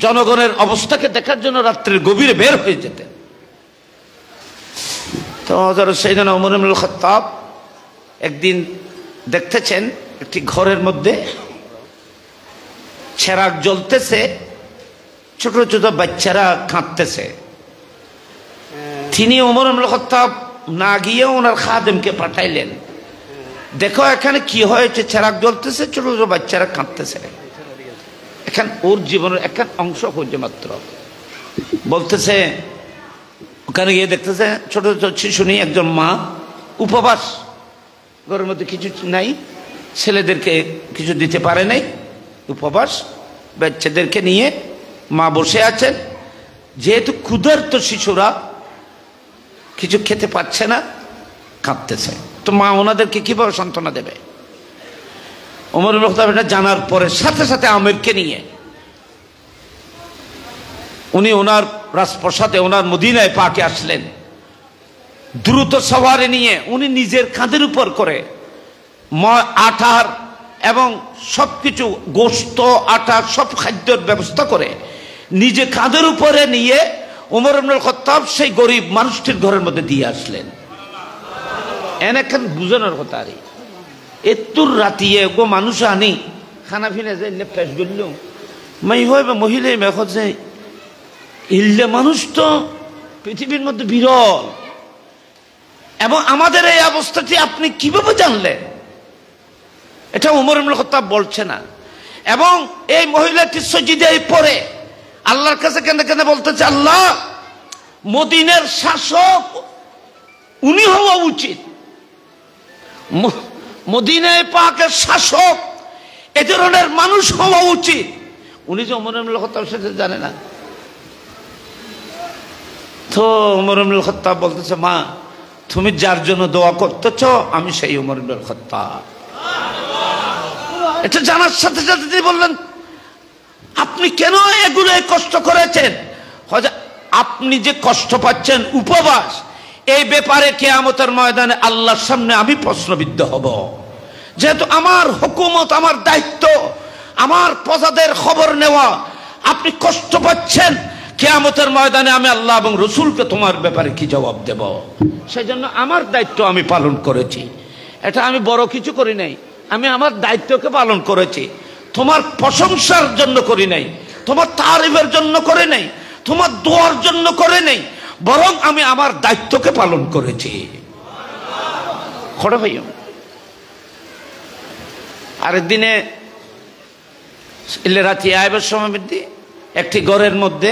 জনগণের অবস্থাকে দেখার জন্য রাত্রের গভীরে বের হয়ে যেতেন। তো হযরত সাইয়েদনা ওমর ইবনুল খাত্তাব একদিন দেখতেছেন একটি ঘরের মধ্যে চেরাগ জ্বলতেছে, ছোট ছোট বাচ্চারা কাঁদতেছে। তিনি ওমর ইবনুল খাত্তাব না গিয়ে ওনার খাদেমকে পাঠাইলেন, দেখো এখানে কি হয়েছে, চেরাগ জ্বলতেছে, ছোট ছোট বাচ্চারা কাঁদতেছে, এখান ওর জীবনের একটা অংশ হচ্ছে মাত্র। বলতেছে ওখানে গিয়ে দেখতেছে ছোট ছোট শিশু নিয়ে একজন মা উপবাস, ঘরের মধ্যে কিছু নাই, ছেলেদেরকে কিছু দিতে পারে নাই, উপবাস, বাচ্চাদেরকে নিয়ে মা বসে আছেন। যেহেতু ক্ষুধার্ত শিশুরা কিছু খেতে পাচ্ছে না, কাঁদতেছে, তো মা ওনাদেরকে কিভাবে সান্ত্বনা দেবে? ওমর ইবনুল খাত্তাব এটা জানার পরে সাথে সাথে আমিরকে নিয়ে উনি ওনার রাজপ্রাসাদে, ওনার মদিনায় পাকে আসলেন। দ্রুত সওয়ারি নিয়ে উনি নিজের কাঁধের উপর করে আটার এবং সবকিছু গোশত, আটা, সব খাদ্যের ব্যবস্থা করে নিজে কাঁধের উপরে নিয়ে ওমর ইবনুল খাত্তাব সেই গরিব মানুষটির ঘরের মধ্যে দিয়ে আসলেন। এনেখান বুঝানোর কথা আরে এত্তুর রাতিয়ে গো মানুষ আনি খানা ফিনে যে ফেস গড়ল মাই হয় বা মহিলাই মেখত যে ইল্লে মানুষ তো পৃথিবীর মধ্যে বিরল, এবং আমাদের এই অবস্থাটি আপনি কিভাবে জানলেন? এটা ওমর ইবনুল খাত্তাব বলছে না। এবং এই মহিলাটি সজিদায় পড়ে আল্লাহর কাছে কেঁদে কেঁদে বলতেছে, আল্লাহ, মদিনার শাসক উনি হওয়া উচিত, মদিনায় পাকের শাসক এ ধরনের মানুষ হওয়া উচিত। উনি যে ওমর ইবনুল খাত্তাব সেটা জানে না। তো ওমর ইবনুল খাত্তাব বলতেছে, মা, তুমি যার জন্য দোয়া করতেছ আমি সেই ওমর ইবনুল খাত্তাব। এটা জানার সাথে সাথে তিনি বললেন, আপনি কেন এগুলো কষ্ট করেছেন? আপনি যে কষ্ট পাচ্ছেন উপবাস, এই ব্যাপারে কিয়ামতের ময়দানে আল্লাহর সামনে আমি প্রশ্নবিদ্ধ হব। যেহেতু আমার হুকুমত, আমার দায়িত্ব, আমার প্রজাদের খবর নেওয়া, আপনি কষ্ট পাচ্ছেন, কিয়ামতের ময়দানে আমি আল্লাহ এবং রসুলকে তোমার ব্যাপারে কি জবাব দেব? সেই জন্য আমার দায়িত্ব আমি পালন করেছি। এটা আমি বড় কিছু করি নাই, আমি আমার দায়িত্বকে পালন করেছি। তোমার প্রশংসার জন্য করি নাই, তোমার তারিফের জন্য করে নাই, তোমার দোয়ার জন্য করে নাই, বরং আমি আমার দায়িত্বকে পালন করেছি। খড়ে ভাইও আরেকদিনে রাতে আইবার সময় একটি ঘরের মধ্যে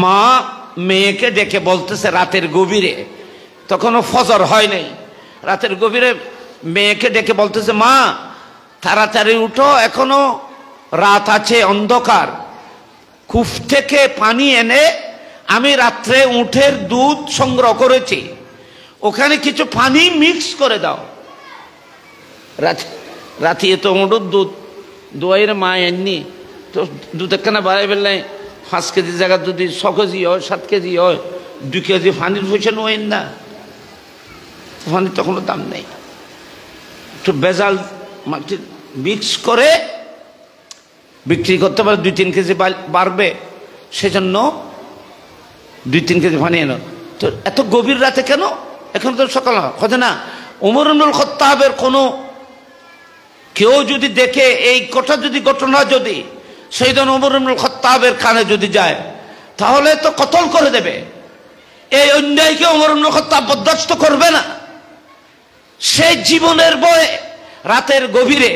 মা মেয়েকে ডেকে বলতেছে রাতের গভীরে, তখনও ফজর হয় নাই, রাতের গভীরে মেয়েকে ডেকে বলতেছে, মা, তাড়াতাড়ি উঠো, এখনো রাত আছে, অন্ধকার। কূপ থেকে পানি এনে আমি রাত্রে উটের দুধ সংগ্রহ করেছি, ওখানে কিছু পানি মিক্স করে দাও। রাতিয়ে তো উঠুর দুধ দোয়াইয়ের মা এননি, তো দুধ একখানা বাড়াই ফেললে 5 কেজি জায়গা যদি 6 কেজি হয়, 7 কেজি হয়, 2 কেজি পানির পয়সা নোয়েন না, পানির তখনও দাম নেই। একটু বেজাল মাটি মিক্স করে বিক্রি করতে পারে, 2-3 কেজি বাড়বে, সেজন্য 2-3 কেজি পানি এনো। তো এত গভীর রাতে কেন? এখন তো সকাল কথা না। ওমর ইবনুল খাত্তাবের কোনো কেউ যদি দেখে এই কথা, যদি ঘটনা যদি সেইদিন ওমর ইবনুল খাত্তাবের কানে যদি যায়, তাহলে তো কতল করে দেবে। এই অন্যায়কে ওমর ইবনুল খাত্তাব বরদাস্ত করবে না। সেই জীবনের বয়ে রাতের গভীরে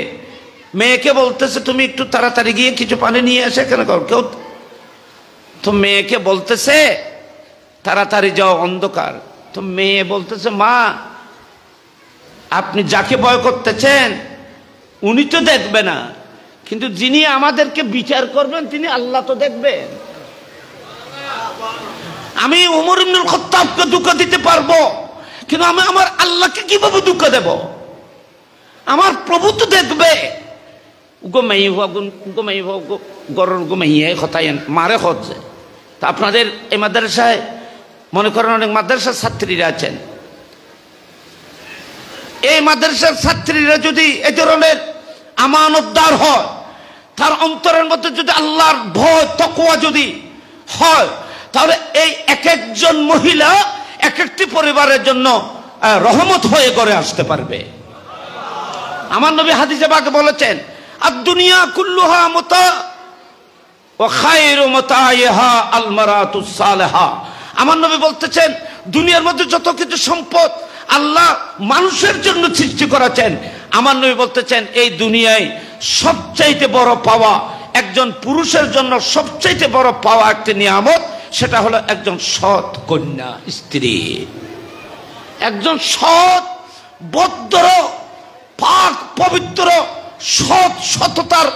মেয়েকে বলতেছে, তুমি একটু তাড়াতাড়ি গিয়ে কিছু পানি নিয়ে এসে কেন কর। কেউ তো মেয়েকে বলতেছে তাড়াতাড়ি যাও, অন্ধকার। তো মেয়ে বলতেছে, মা, আপনি যাকে ভয় করতেছেন উনি তো দেখবে না, কিন্তু যিনি আমাদেরকে বিচার করবেন তিনি আল্লাহ তো দেখবেন। আমি ওমর ইবনুল খাত্তাবকে দুঃখ দিতে পারবো, কিন্তু আমি আমার আল্লাহকে কিভাবে দুঃখ দেব? আমার প্রভু তো দেখবে। মারে হচ্ছে তা আপনাদের এই মাদ্রাসায় মনে করেন অনেক মাদ্রাসার ছাত্রীরা আছেন, এই মাদ্রাসার ছাত্রীরা যদি এ ধরনের আমানতদার হয়, তার অন্তরের মধ্যে যদি আল্লাহর ভয় তাকওয়া যদি হয়, তাহলে এই এক একজন মহিলা এক একটি পরিবারের জন্য রহমত হয়ে করে আসতে পারবে। আমার নবী হাদিসে পাকে বলেছেন, আদ-দুনিয়া কুল্লুহা মুতা ওয়া খায়রু মুতাইহা আল মারাতুস সালিহা। আমার নবী বলতেছেন দুনিয়ার মধ্যে যত কিছু সম্পদ আল্লাহ মানুষের জন্য সৃষ্টি করেছেন, আমার নবী বলতেছেন এই দুনিয়ায় সবচাইতে বড় পাওয়া একজন পুরুষের জন্য সবচাইতে বড় পাওয়া একটি নিয়ামত, সেটা হলো একজন সৎ কন্যা স্ত্রী। একজন সৎ ভদ্র পাক পবিত্র সৎ সততার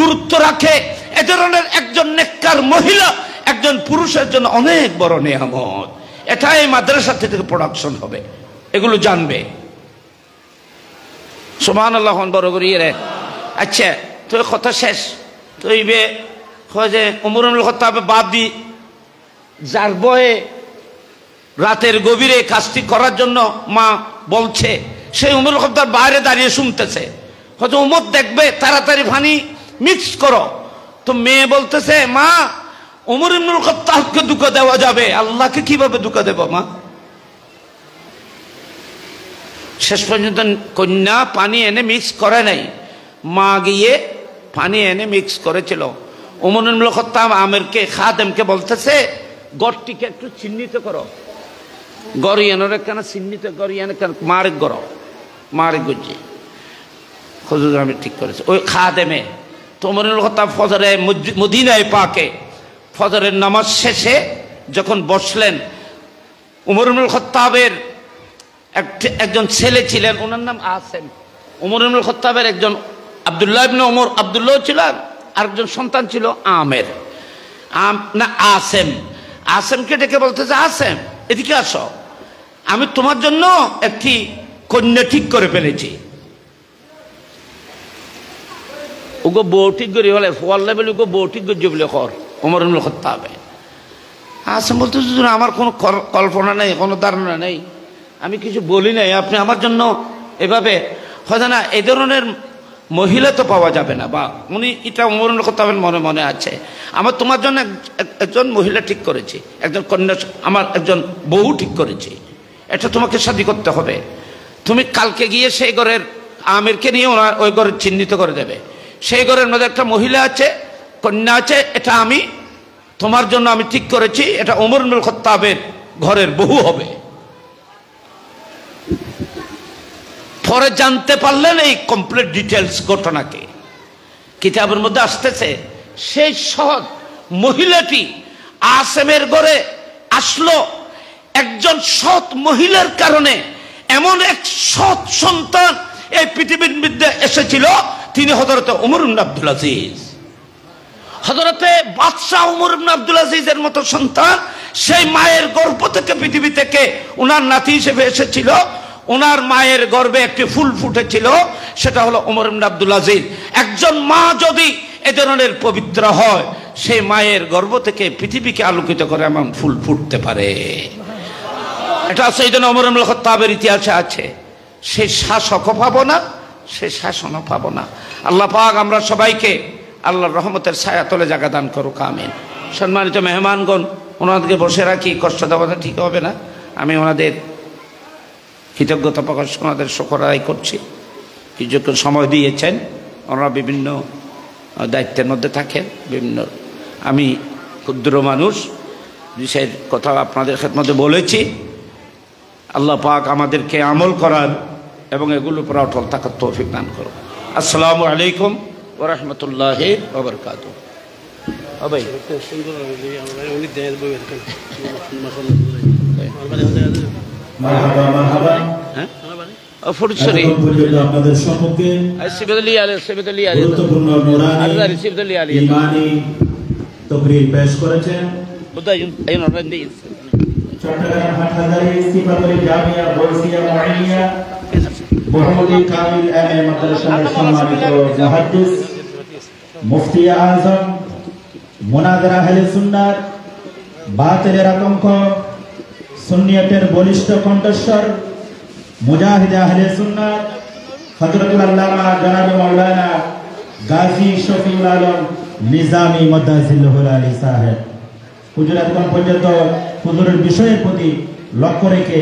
গুরুত্ব রাখে এ ধরনের একজন নেককার মহিলা একজন পুরুষের জন্য অনেক বড় নিয়ামত। এটাই মাদ্রাসা থেকে প্রোডাকশন হবে, এগুলো জানবে। সুবহানাল্লাহ বড় করিয়ে রে। আচ্ছা তুই কথা শেষ, তুই বে যে ওমর ইবনুল খাত্তাব বাদ দি যার বয়ে রাতের গভীরে কাজটি করার জন্য মা বলছে, সেই ওমর ইবনুল খাত্তাব বাইরে দাঁড়িয়ে শুনতেছে, হয়তো উমর দেখবে তাড়াতাড়ি পানি মিক্স করো। তো মেয়ে বলতেছে মা ওমর ইবনুল খাত্তাবকে ধোঁকা দেওয়া যাবে, আল্লাহকে কিভাবে ধোঁকা দেব মা? শেষ পর্যন্ত কন্যা পানি এনে মিক্স করে নাই, মা গিয়ে পানি এনে মিক্স করেছিল। ওমর ইবনুল খাত্তাব আমেরকে খাদেমকে বলতেছে গড়টিকে একটু চিহ্নিত করো, গরিয়ানোর কেন চিহ্নিত গরিয়ানো কেন মারে গড় মারে গুজি হুজুর আমি ঠিক করেছি ওই খাদেমে। তো ওমর ইবনুল খাত্তাব ফজরে মদিনায় পাকে ফজরের নামাজ শেষে যখন বসলেন, ওমর ইবনুল খাত্তাবের একজন ছেলে ছিলেন, ওনার নাম আসেম। ওমর ইবনুল খাত্তাবের একজন আব্দুল্লাহ ইবনে ওমর আব্দুল্লাহ ছিলেন, আরেকজন সন্তান ছিল আমের না আসেম। আসেমকে ডেকে বলতেছে আসেম এদিকে আসো, আমি তোমার জন্য একটি কন্যা ঠিক করে ফেলেছি। ওগো বউ ঠিক করি হলে ফোয়াল্লা বলে ওগো বউ ঠিক করছে বলে কর ওমর ইবনুল খাত্তাব। আসেম বলতে আমার কোনো কল্পনা নেই, কোনো ধারণা নেই, আমি কিছু বলি নাই, আপনি আমার জন্য এভাবে হয় না, এই ধরনের মহিলা তো পাওয়া যাবে না। বা উনি এটা ওমর ইবনুল খাত্তাবের মনে মনে আছে, আমার তোমার জন্য একজন মহিলা ঠিক করেছি, একজন কন্যা আমার একজন বউ ঠিক করেছি, এটা তোমাকে শাদী করতে হবে। তুমি কালকে গিয়ে সেই ঘরের আমিরকে নিয়ে ওই ঘরে চিহ্নিত করে দেবে, সেই ঘরের মধ্যে একটা মহিলা আছে কন্যা আছে, এটা আমি তোমার জন্য আমি ঠিক করেছি, এটা ওমর ইবনুল খাত্তাবের ঘরের বউ হবে। পরে জানতে পারলেন এই কমপ্লিট ডিটেলস ঘটনাকে, কিতাবের মধ্যে আসতেছে সেই সৎ মহিলাটি আসেমের ঘরে আসলো। একজন সৎ মহিলার কারণে এমন এক সৎ সন্তান এই পৃথিবীর মধ্যে এসেছিল, তিনি হযরতে ওমর ইবনে আব্দুল আজিজ। হযরতে বাদশাহ ওমর ইবনে আব্দুল আজিজের মতো সন্তান সেই মায়ের গর্ভ থেকে পৃথিবী থেকে ওনার নাতি হিসেবে এসেছিল। ওনার মায়ের গর্ভে একটি ফুল ফুটেছিল, সেটা হলো ওমর ইবনে আব্দুল আজিজ। একজন মা যদি এ ধরনের পবিত্র হয়, সেই মায়ের গর্ভ থেকে পৃথিবীকে আলোকিত করে এমন ফুল ফুটতে পারে। এটা সাইয়েদনা ওমর ইবনুল খাত্তাবের ইতিহাসে আছে। সেই শাসকও পাবো না, সেই শাসনও পাবো না। আল্লাহ পাক আমরা সবাইকে আল্লাহর রহমতের ছায়া তলে জায়গা দান করুক, আমিন। সম্মানিত মেহমানগণ, ওনাদেরকে বসে রাখি, কষ্ট দেওয়াটা ঠিক হবে না। আমি ওনাদের কৃতজ্ঞতা প্রকাশ, ওনাদের শুকর আদায় করছি। কিছুক্ষণ সময় দিয়েছেন, ওনারা বিভিন্ন দায়িত্বের মধ্যে থাকেন বিভিন্ন। আমি ক্ষুদ্র মানুষ, বিষয়ের কথা আপনাদের খেদমতে বলেছি। আল্লাহ পাক আমাদেরকে আমল করার এবং এগুলোর উপর অটল থাকার তৌফিক দান করুন। আসসালামু আলাইকুম ওয়া রাহমাতুল্লাহি ওয়া বারাকাতুহু। মারহাবা মারহাবা। হ্যাঁ ফুরসরি আপনাদের সম্মুখে গুরুত্বপূর্ণ নুরানি ঈমানি তাকরীর পেশ করেছেন চট্টগ্রাম হাটহাজারী সিফাতুল জামিয়া বলসিয়া মুআইনিয়া মুহাম্মদী কামিল এমএ মাদ্রাসার সম্মানিত মুহাদ্দিস মুফতি আযম মুনাজির আহলে সুন্নাত বাতিলের আতঙ্ক সুন্নিয়তের বলিষ্ঠ কণ্ঠস্বর মুজাহিদ আহলে সুন্নাত হযরতুল আল্লামা জনাব মাওলানা গাজী শফিউল আলম নিজামী মাদ্দাজিল্লাহুল আলী সাহেব হুজুর এখন পর্যন্ত হুজুরের বিষয়ের প্রতি লক্ষ্য রেখে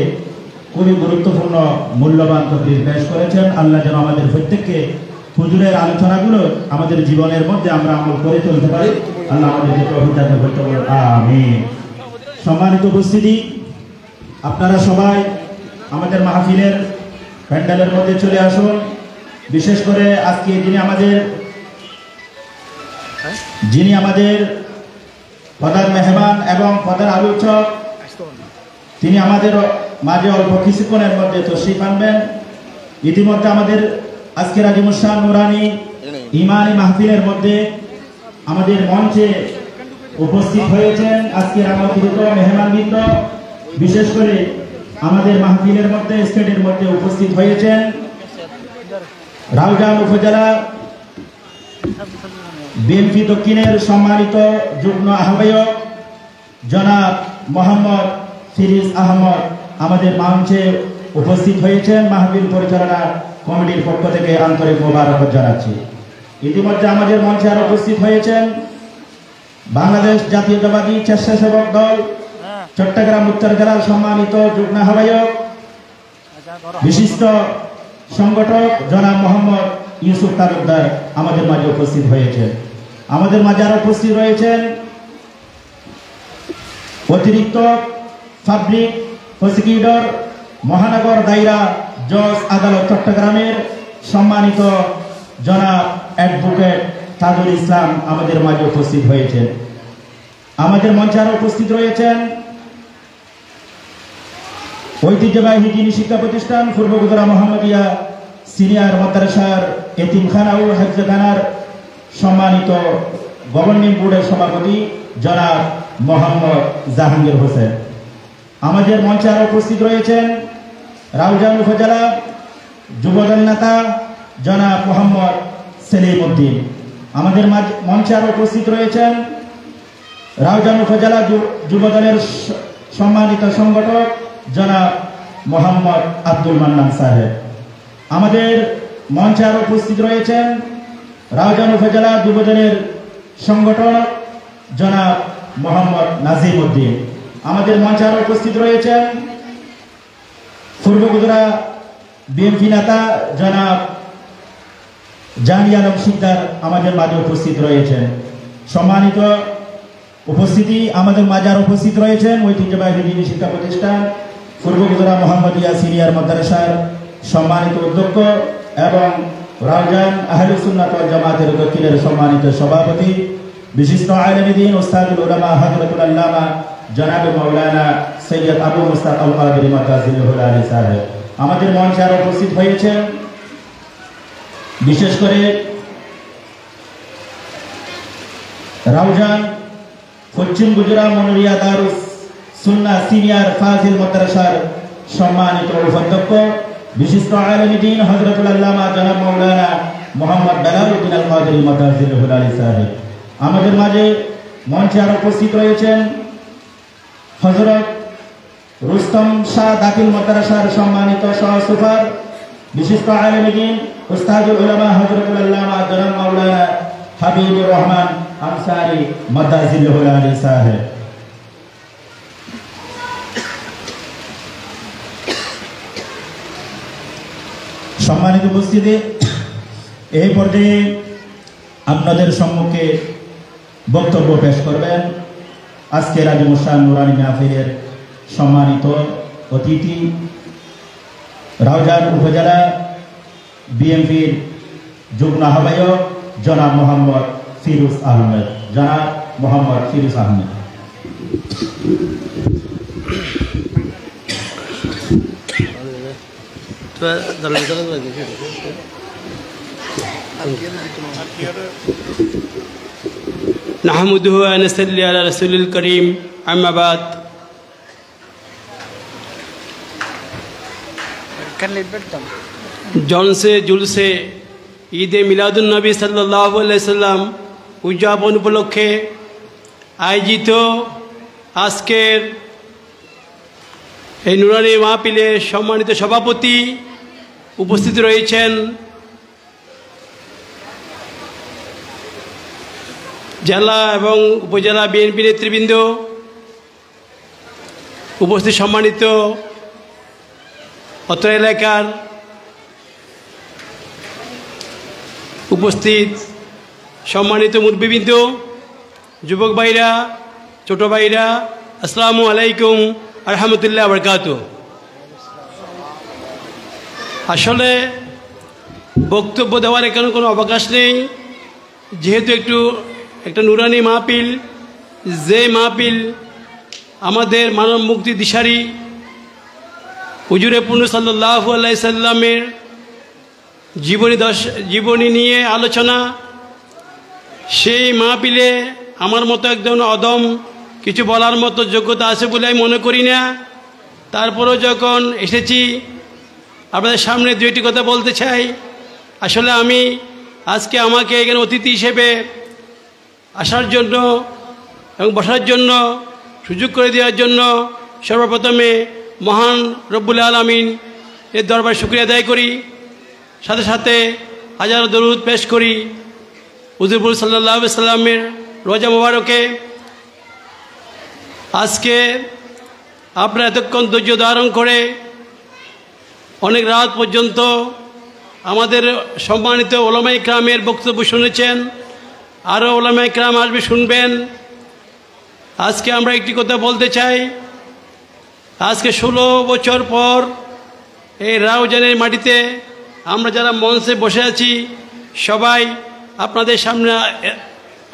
খুবই গুরুত্বপূর্ণ মূল্যবান তকরীর পেশ করেছেন। আল্লাহ যেন আমাদের প্রত্যেককে হুজুরের আলোচনাগুলো আমাদের জীবনের মধ্যে আমরা আমল করে চলতে পারি। আল্লাহ আমাদেরকে তৌফিক দান করুন, আমিন। সম্মানিত উপস্থিতি, আপনারা সবাই আমাদের মাহফিলের প্যান্ডেলের মধ্যে চলে আসুন। বিশেষ করে আজকে যিনি আমাদের প্রধান মেহমান এবং প্রধান আলোচক, তিনি আমাদের মাঝে অল্প কিছুক্ষণের মধ্যে তশরিফ আনবেন। ইতিমধ্যে আমাদের আজকের আজিমুসান নুরানি ইমানি মাহফিলের মধ্যে আমাদের মঞ্চে উপস্থিত হয়েছেন আজকের আমন্ত্রিত মেহমানবৃন্দ। বিশেষ করে আমাদের মাহফিলের মধ্যে স্টেজের মধ্যে উপস্থিত হয়েছেন রাউজান উপজেলা বিএনপি দক্ষিণের সম্মানিত যুগ্ম আহ্বায়ক জনাব মোহাম্মদ ফিরিজ আহমদ আমাদের মঞ্চে উপস্থিত হয়েছেন। মাহফিল পরিচালনা কমিটির পক্ষ থেকে আন্তরিক মোবারকবাদ জানাচ্ছি। ইতিমধ্যে আমাদের মঞ্চে আরো উপস্থিত হয়েছেন বাংলাদেশ জাতীয়তাবাদী স্বেচ্ছাসেবক দল চট্টগ্রাম উত্তর জেলার সম্মানিত যুগ্ম আহ্বায়ক বিশিষ্ট সংগঠক জনাব মোহাম্মদ ইউসুফ তালুকদার আমাদের মাঝে উপস্থিত হয়েছেন। আমাদের মাঝে আরো উপস্থিত রয়েছেন অতিরিক্ত পাবলিক প্রসিকিউটর মহানগর দায়রা জজ আদালত চট্টগ্রামের সম্মানিত জনাব অ্যাডভোকেট তাজুল ইসলাম আমাদের মাঝে উপস্থিত হয়েছেন। আমাদের মঞ্চে আরো উপস্থিত রয়েছেন ঐতিহ্যবাহী দিনী শিক্ষা প্রতিষ্ঠান পূর্বগুজরা মোহাম্মদিয়া সিনিয়র মাদ্রাসার এতিমখানা ও হেফজখানার সম্মানিত গভর্নিং বোর্ডের সভাপতি জনাব মোহাম্মদ জাহাঙ্গীর হোসেন। আমাদের মঞ্চে আরো উপস্থিত রয়েছেন রাউজান উপজেলা যুবদল নেতা জনাব মোহাম্মদ সেলিম উদ্দিন। আমাদের মঞ্চে আরো উপস্থিত রয়েছেন রাউজান উপজেলা যুবদলের সম্মানিত সংগঠক জনাব মোহাম্মদ আব্দুল মান্নান সাহেব। আমাদের মঞ্চে আরো উপস্থিত রয়েছেন রাউজান উপজেলা যুবদলের সংগঠক জনাব মোহাম্মদ নাজিম উদ্দিন। আমাদের মঞ্চে আরো উপস্থিত রয়েছেন পূর্বগুজরা বিএনপি নেতা জনাব জানি আলম শিকদার আমাদের মাঝে উপস্থিত রয়েছেন। সম্মানিত উপস্থিতি, আমাদের মাঝে আরো উপস্থিত রয়েছেন ঐতিহ্যবাহী দিনী শিক্ষা প্রতিষ্ঠান পূর্বগুজরা মোহাম্মদিয়া সিনিয়র মাদ্রাসার সম্মানিত অধ্যক্ষ এবং রাউজান আহলে সুন্নাত ওয়াল জামাতের দক্ষিণের সম্মানিত সভাপতি বিশিষ্ট আলেম দ্বীন উস্তাদুল উলামা হযরতুল আল্লামা জনাব মাওলানা সৈয়দ আবু মুস্তাক আল কাদেরী মাদাজিল্লাহুল আলী সাহেব। আমাদের মঞ্চে আরো উপস্থিত হয়েছেন বিশেষ করে রাউজান পশ্চিম গুজরা মনোরিয়া দারুস সুন্নাহ সিনিয়র ফাজিল মাদ্রাসার সম্মানিত উপাধ্যক্ষ বিশিষ্ট আলেম দ্বীন হযরতুল আল্লামা জনাব মাওলানা মোহাম্মদ বেলালউদ্দিন আল কাদেরী মাদাজিল্লাহুল আলী সাহেব। আমাদের মাঝে মঞ্চে আরো উপস্থিত রয়েছেন হযরত রুস্তম শাহ দাখিল মাদ্রাসার সম্মানিত সহ-সুপার বিশিষ্ট আলেম দ্বীন উস্তাদুল উলামা হযরতুল আল্লামা জনাব মাওলানা হাবিবুর রহমান আনসারী মাদাজিল্লাহুল আলী সাহেব। সম্মানিত উপস্থিতি, এই পর্যায়ে আপনাদের সম্মুখে বক্তব্য পেশ করবেন আজকের আজিমুসান নুরানি মাহফিলের সম্মানিত অতিথি রাউজান উপজেলা বিএনপির যুগ্ম আহ্বায়ক জনাব মোহাম্মদ ফিরোজ আহমেদ। জনাব মোহাম্মদ ফিরোজ আহমেদ। نحمده ونصلي على رسول الكريم أما بعد জলসে জুলসে ঈদে মিলাদুন নবী সাল্লাল্লাহু আলাইহি সাল্লাম উদযাপন উপলক্ষে আয়োজিত আজকের এই নুরানি মাহফিলের সম্মানিত সভাপতি উপস্থিত রয়েছেন জেলা এবং উপজেলা বিএনপি নেতৃবৃন্দ, উপস্থিত সম্মানিত অত্র এলাকার উপস্থিত সম্মানিত মুরব্বিবৃন্দ, যুবক ভাইরা, ছোট ভাইরা, আসসালামু আলাইকুম রহমতুল্লাহ বরকাতুহু। আসলে বক্তব্য দেওয়ার এখানে কোনো অবকাশ নেই, যেহেতু একটা নুরানি মাহফিল, যে মাহফিল আমাদের মানব মুক্তি দিশারি হুজুরে পূর্ণ সাল্লাল্লাহু আলাইহি সাল্লামের জীবনী নিয়ে আলোচনা। সেই মাহফিলে আমার মতো একজন অদম কিছু বলার মতো যোগ্যতা আছে বলে আমি মনে করি না। তারপরও যখন এসেছি আপনাদের সামনে দুইটি কথা বলতে চাই। আসলে আমি আজকে আমাকে এখানে অতিথি হিসেবে আসার জন্য এবং বসার জন্য সুযোগ করে দেওয়ার জন্য সর্বপ্রথমে মহান রব্বুল আলামিন এর দরবারে শুকরিয়া আদায় করি, সাথে সাথে হাজার দরুদ পেশ করি হুজুর সাল্লাল্লাহু আলাইহি সাল্লামের রোজা মোবারকে। আজকে আপনারা এতক্ষণ ধৈর্য ধারণ করে অনেক রাত পর্যন্ত আমাদের সম্মানিত ওলামা ইকরামের বক্তব্য শুনেছেন, আরও ওলামা ইকরাম আসবে, শুনবেন। আজকে আমরা একটি কথা বলতে চাই। আজকে 16 বছর পর এই রাউজানের মাটিতে আমরা যারা মঞ্চে বসে আছি সবাই আপনাদের সামনে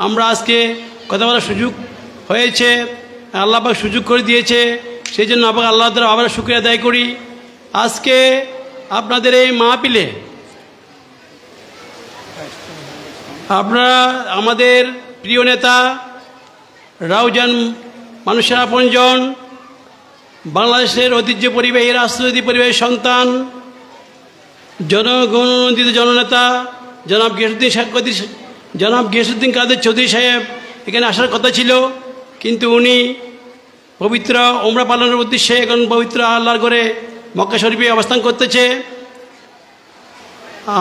আমরা আজকে কথা বলার সুযোগ হয়েছে, আল্লাহ পাক সুযোগ করে দিয়েছে, সেই জন্য আল্লাহ তাআলা আবার শুকরিয়া আদায় করি। আজকে আপনাদের এই মাহফিলে আপনারা আমাদের প্রিয় নেতা, রাউজান মানুষের আপনজন, বাংলাদেশের ঐতিহ্য পরিবাহী রাষ্ট্রপতি পরিবারের সন্তান, জনগণানুমোদিত জননেতা জনাব গিয়াসউদ্দিন কাদের চৌধুরী সাহেব এখানে আসার কথা ছিল, কিন্তু উনি পবিত্র ওমরা পালনের উদ্দেশ্যে এখন পবিত্র আল্লাহর ঘরে মক্কা শরীফে অবস্থান করতেছে।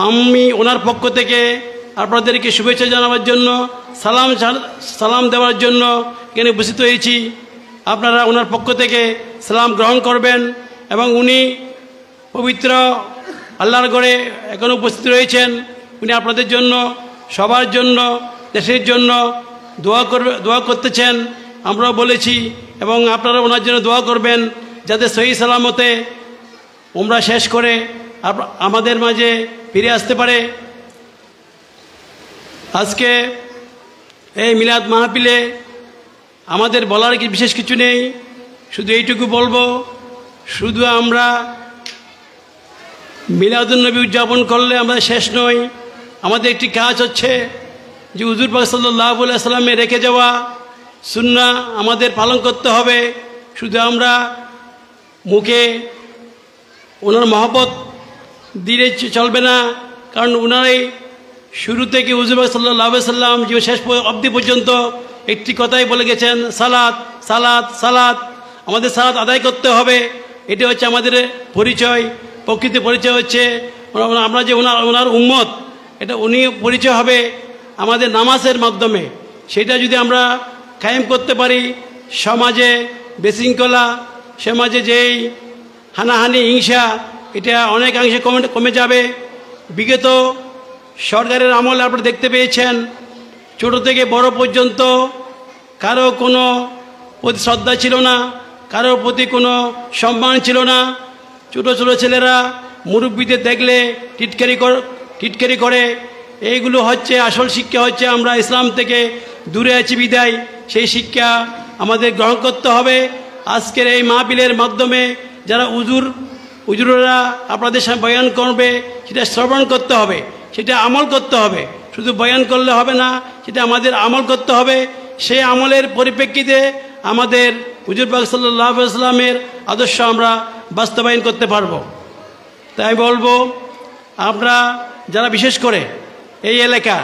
আমি ওনার পক্ষ থেকে আপনাদেরকে শুভেচ্ছা জানাবার জন্য, সালাম দেওয়ার জন্য এখানে উপস্থিত হয়েছি। আপনারা ওনার পক্ষ থেকে সালাম গ্রহণ করবেন এবং উনি পবিত্র আল্লাহর ঘরে এখন উপস্থিত রয়েছেন। উনি আপনাদের জন্য, সবার জন্য, দেশের জন্য দোয়া করতেছেন। আমরাও বলেছি এবং আপনারা ওনার জন্য দোয়া করবেন যাতে সহি সালামতে ওমরা শেষ করে আমাদের মাঝে ফিরে আসতে পারে। আজকে এই মিলাদ মাহফিলে আমাদের বলার বিশেষ কিছু নেই, শুধু এইটুকু বলবো, শুধু আমরা মিলাদুন্নবী উদযাপন করলে আমরা শেষ নই। আমাদের একটি কাজ হচ্ছে যে হুজুর পাক সাল্লাল্লাহু আলাইহি সাল্লামে রেখে যাওয়া সুন্নাহ আমাদের পালন করতে হবে। শুধু আমরা মুখে ওনার মহব্বত দিলে চলবে না, কারণ ওনারাই শুরু থেকে হুজুর পাক সাল্লাল্লাহু আলাইহি সাল্লাম যে শেষ অবধি পর্যন্ত একটি কথাই বলে গেছেন, সালাত সালাত সালাত। আমাদের সালাত আদায় করতে হবে, এটা হচ্ছে আমাদের পরিচয়। প্রকৃত পরিচয় হচ্ছে আমরা যে ওনার উম্মত, এটা উনি পরিচয় হবে আমাদের নামাজের মাধ্যমে। সেটা যদি আমরা কায়েম করতে পারি, সমাজে বিশৃঙ্খলা, সমাজে যেই হানাহানি হিংসা, এটা অনেকাংশে কমে যাবে। বিগত সরকারের আমলে আপনারা দেখতে পেয়েছেন, ছোট থেকে বড় পর্যন্ত কারো কোনো প্রতি শ্রদ্ধা ছিল না, কারোর প্রতি কোনো সম্মান ছিল না। ছোট ছোট ছেলেরা মুরব্বীদের দেখলে টিটকারি করে। এইগুলো হচ্ছে আসল শিক্ষা, হচ্ছে আমরা ইসলাম থেকে দূরে আছি বিদায় সেই শিক্ষা আমাদের গ্রহণ করতে হবে। আজকের এই মাহফিলের মাধ্যমে যারা হুজুররা আপনাদের সামনে বয়ান করবে, সেটা শ্রবণ করতে হবে, সেটা আমল করতে হবে। শুধু বয়ান করলে হবে না, সেটা আমাদের আমল করতে হবে। সেই আমলের পরিপ্রেক্ষিতে আমাদের হুজুর পাক সাল্লাল্লাহু আলাইহি ওয়াসাল্লামের আদর্শ আমরা বাস্তবায়ন করতে পারব। তাই বলবো, আমরা যারা বিশেষ করে এই এলাকা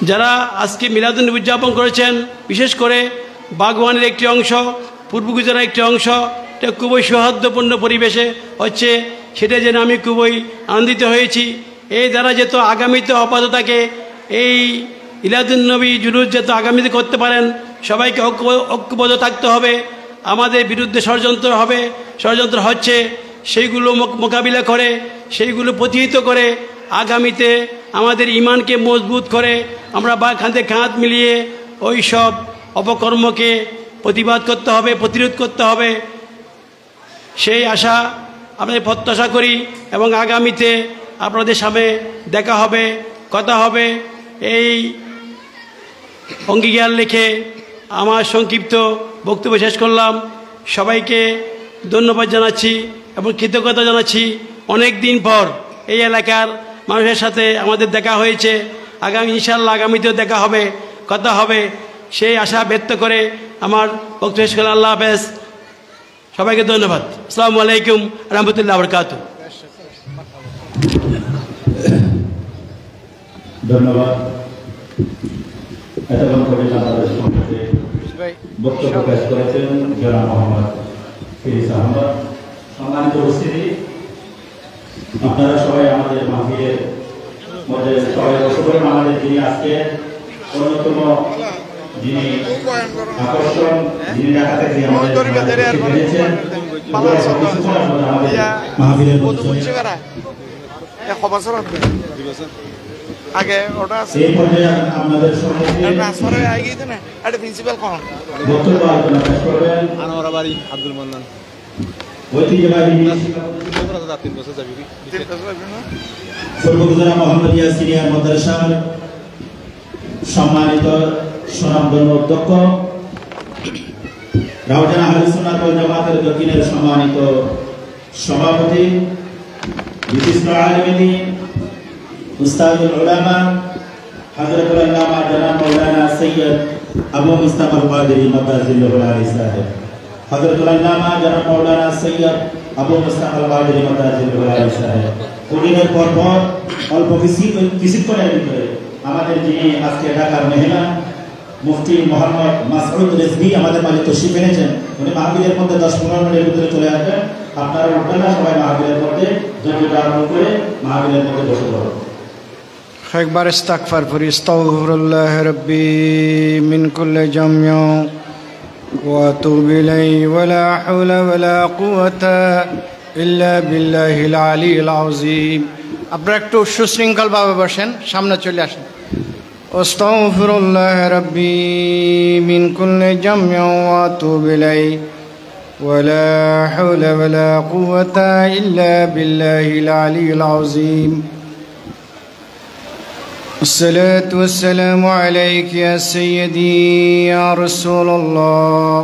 যারা আজকে মিলাদুন্নবী উদযাপন করেছেন, বিশেষ করে বাগওয়ানের একটি অংশ, পূর্ব গুজরার একটি অংশ, এটা খুবই সৌহার্দ্যপূর্ণ পরিবেশে হচ্ছে, সেটা যেন আমি খুবই আনন্দিত হয়েছি। এই দ্বারা যেত আগামীতে অব্যাহত থাকে, এই মিলাদুন্নবী জুলুস যেত আগামীতে করতে পারেন, সবাইকে ঐক্যবদ্ধ থাকতে হবে। আমাদের বিরুদ্ধে ষড়যন্ত্র হচ্ছে, সেইগুলো মোকাবিলা করে, সেইগুলো প্রতিহত করে আগামীতে আমাদের ইমানকে মজবুত করে আমরা কাঁধে কাঁধ মিলিয়ে ওই সব অপকর্মকে প্রতিবাদ করতে হবে, প্রতিরোধ করতে হবে, সেই আশা আমরা প্রত্যাশা করি। এবং আগামীতে আপনাদের সামনে দেখা হবে, কথা হবে। এই অঙ্গীকার লিখে আমার সংক্ষিপ্ত বক্তব্য শেষ করলাম। সবাইকে ধন্যবাদ জানাচ্ছি এবং কৃতজ্ঞতা জানাচ্ছি। অনেক দিন পর এই এলাকার মানুষের সাথে আমাদের দেখা হয়েছে, ইনশাআল্লাহ আগামীতেও দেখা হবে, কথা হবে, সেই আশা ব্যক্ত করে আমার বক্তব্য শেষ করলাম। আল্লাহ হাফেজ, সবাইকে ধন্যবাদ। আসসালামু আলাইকুম রহমতুল্লাহ বরকাতুহু। ধন্যবাদ। এতক্ষণ পর্যন্ত আমাদের সম্পর্কে বক্তব্য পেশ করেছেন জনাব মোহাম্মদ ফিরিস আহমদ। সম্মানিত উপস্থিতি, আপনারা সবাই আমাদের মাহফিলের মধ্যে সবাই বসে পড়েন। আমাদের যিনি আজকে অন্যতম যিনি আকর্ষণ, যিনি ঢাকা থেকে আমাদের পেয়েছেন মাহফিলের আগে ওটা আছে এই পর্যায়ে আপনাদের সম্মুখে ট্রান্সফারে আই গিয়ে না এটা প্রিন্সিপাল কোন বক্তব্য আলোচনা পেশ করবেন আনোয়ারা বাড়ি আব্দুল মান্নান, ঐতিহ্যবাহী সর্বগুজরা মোহাম্মদিয়া সিনিয়র মাদ্রাসার সম্মানিত সুনামধন্য অধ্যক্ষ, রাউজান আহলে সুন্নাত ওয়াল জামাতের দক্ষিণের সম্মানিত সভাপতি, বিশিষ্ট আলেম দ্বীন, উস্তাদুল উলামা, হযরতুল আল্লামা জনাব মাওলানা সৈয়দ আবু মুস্তাফা আল-কাদেরী মাদাজিল্লাহুল আলী সাহেব, হযরতুল আল্লামা জনাব মাওলানা সৈয়দ আবু মুস্তাফা আল-কাদেরী মাদাজিল্লাহুল আলী সাহেব। কোডিনের পর অল্প কিছুক্ষণের ভিতরে আমাদের যিনি আজকে ঢাকার মেহমান মুফতি মোহাম্মদ মাসউদ রিজভী আমাদের মাঝে তশরিফ এনেছেন। উনি মাহফিলের মধ্যে 10-15 মিনিটের ভিতরে চলে আসবেন। আপনারা উঠবেন না, সবাই মাহফিলের মধ্যে ধৈর্য ধারণ করে মাহফিলের মধ্যে বসে পড়ুন। একবার ইস্তাগফার করি। আস্তাগফিরুল্লাহ রাব্বি মিন কুল্লি জামিউ ওয়া আতুবু ইলাইহি ওয়া লা হাওলা ওয়া লা কুওয়াতা ইল্লা বিল্লাহিল আলিয়্যিল আযীম। আপনারা একটু সুশৃঙ্খলভাবে বসেন, সামনে চলে আসেন। আস্তাগফিরুল্লাহ রাব্বি মিন কুল্লি জামিউ ওয়া আতুবু ইলাইহি ওয়া লা হাওলা ওয়া লা কুওয়াতা ইল্লা বিল্লাহিল আলিয়্যিল আযীম। الصلاة والسلام عليك يا سيدي يا رسول الله.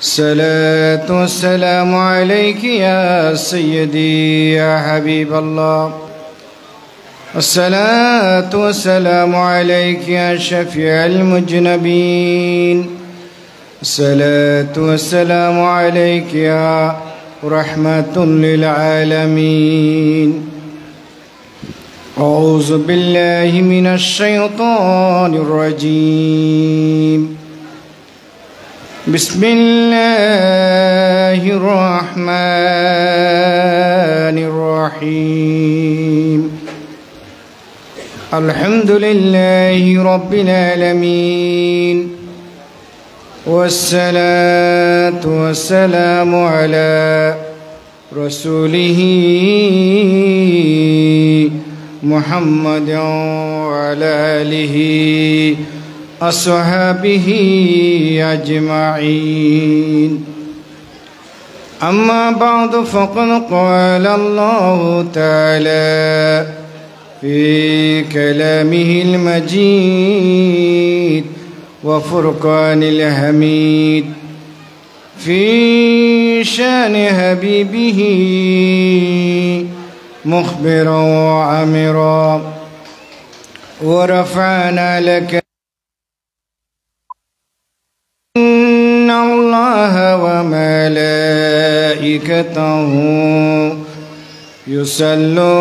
الصلاة والسلام عليك يا سيدي يا حبيب الله. الصلاة والسلام عليك يا شفيع المذنبين. الصلاة والسلام عليك يا رحمة للعالمين. أعوذ بالله من الشيطان الرجيم. بسم الله الرحمن الرحيم. الحمد لله رب العالمين، والصلاة والسلام على رسوله محمد وعلى آله أصحابه أجمعين. أما بعد، فقد قال الله تعالى في كلامه المجيد وفرقان الحميد في شان حبيبه مخبرا وعامرا، ورفعنا لك إن الله وملائكته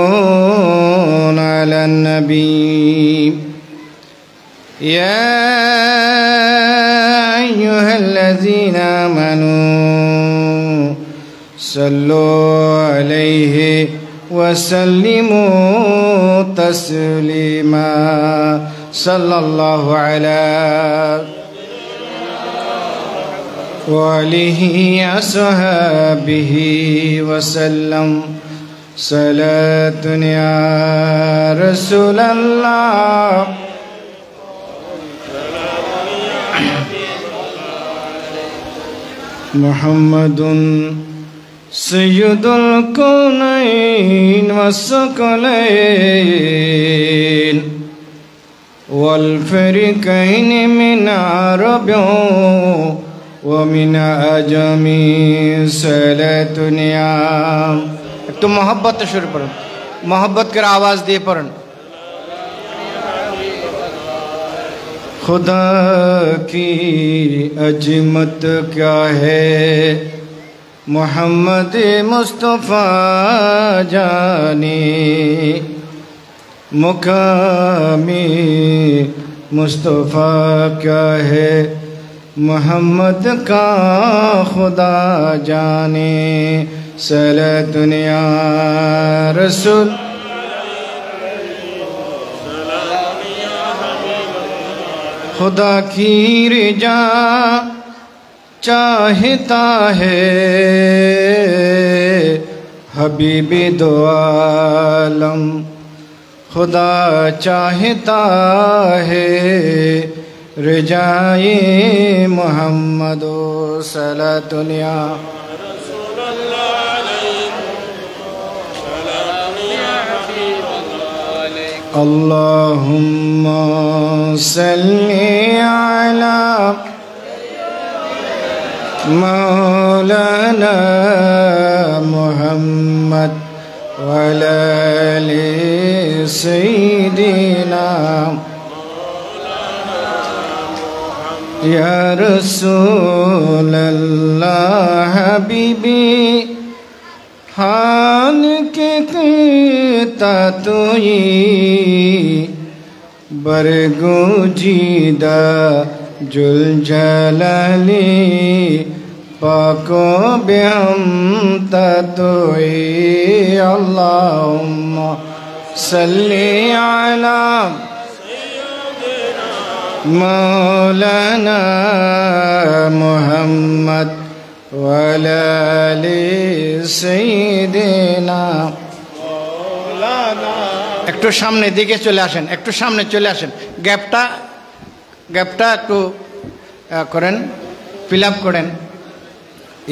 يصلون على النبي يا أيها الذين آمنوا صلوا عليه وسلموا تسليما. صلى الله على وآله وصحبه وسلم. صلاة يا رسول الله মুহাম্মাদুন সাইয়্যিদুল কাওনাইন ওয়াস সাকালাইন ওয়াল ফারিকাইন মিন আরাবিন ওয়া মিন আজামি সালাতুন ইয়াম। একটু মোহব্বতে শুরু করুন, मोहब्बत कर आवाज दिए पढ़न। खुदा की अजमत क्या है मोहम्मद मुस्तफ़ा जाने, मुकामी मुस्तफ़ा क्या है मोहम्मद का खुदा जाने। सलातुन या रसूल खुदा की रिजा चाहता है हबीबी दो आलम, खुदा चाहता है रिजाए मोहम्मद। सलातुन या अल्लाहुम्मा सल्ली अला मौलाना मुहम्मद व अला आलि सय्यिदिना या रसूल अल्लाह हबीबी हान के कहता तोई बरगुजीदा जुल जलाली पाको बेहम ततोई। अल्लाहुम्मा सल्ली अला मौलाना मुहम्मद वाला आलि सय्यिदिना। একটু সামনে দিকে চলে আসেন, একটু সামনে চলে আসেন, গ্যাপটা একটু করেন, ফিল আপ করেন।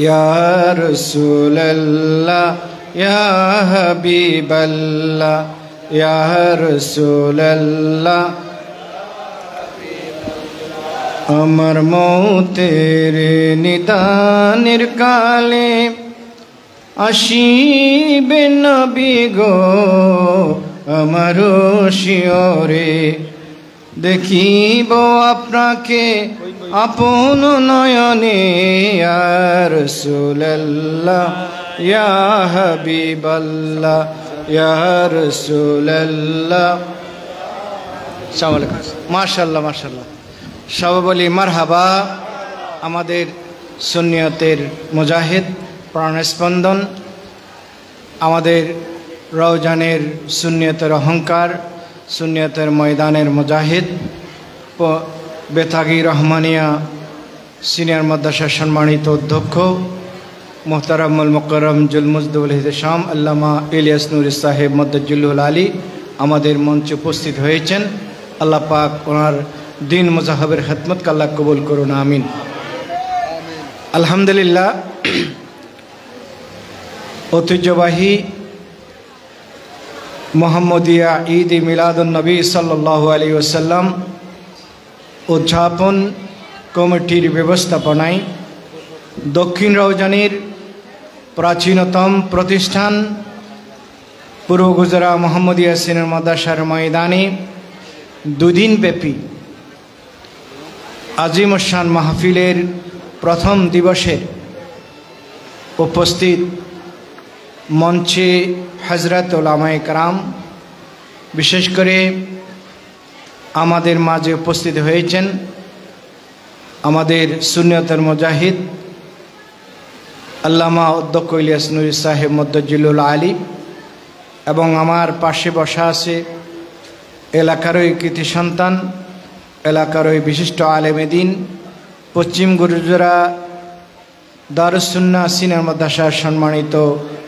ইয়া রাসূলুল্লাহ ইয়া হাবিবাল্লাহ ইয়া রাসূলুল্লাহ আমার মৌতের নিদানের কালে আসিবে নবী গো আমার শিয়রে, দেখিব আপনাকে আপন নয়নে। ইয়া রাসূলুল্লাহ ইয়া হাবিবাল্লাহ ইয়া রাসূলুল্লাহ। আসসালামু আলাইকুম। মাশাআল্লাহ মাশাআল্লাহ, সবাই বলি মারহাবা। আমাদের সুন্নিয়তের মুজাহিদ প্রাণস্পন্দন, আমাদের রওজানের সুন্নিয়তের অহংকার, সুন্নিয়তের ময়দানের মুজাহিদ, বেতাগী রহমানিয়া সিনিয়র মাদ্রাসার সম্মানিত অধ্যক্ষ মোহতারামুল মুকররম জুলমুজদুল ইহতিশাম আল্লামা ইলিয়াস নুরি সাহেব মদ্দাজিল্লুল আলী আমাদের মঞ্চে উপস্থিত হয়েছেন। আল্লাহ পাক ওনার দিন মুজাহাবের খিদমতকে আল্লাহ কবুল করুন, আমিন। আলহামদুলিল্লাহ, ঐতিহ্যবাহী মোহাম্মদিয়া ঈদ মিলাদুন নবী সাল্লাল্লাহু আলাইহি ওয়াসাল্লাম উদযাপন কমিটির ব্যবস্থাপনায় দক্ষিণ রওজানের প্রাচীনতম প্রতিষ্ঠান পূর্ব গুজরা মোহাম্মদিয়া সিনিয়র মাদ্রাসার ময়দানে দুদিনব্যাপী আজিম শান মাহফিলের প্রথম দিবসে উপস্থিত মঞ্চে হযরত উলামায়ে কেরাম, বিশেষ করে আমাদের মাঝে উপস্থিত হয়েছেন আমাদের সুন্নিয়তের মুজাহিদ আল্লামা অধ্যক্ষ ইলিয়াস নুরি সাহেব মদ্দাজিল্লুল আলী, এবং আমার পাশে বসা আছে এলাকারই কৃতি সন্তান, এলাকারই বিশিষ্ট আলেমে দ্বীন, পশ্চিম গুরুজরা দারুস সুন্নাহ সিনিয়র মাদ্রাসার সম্মানিত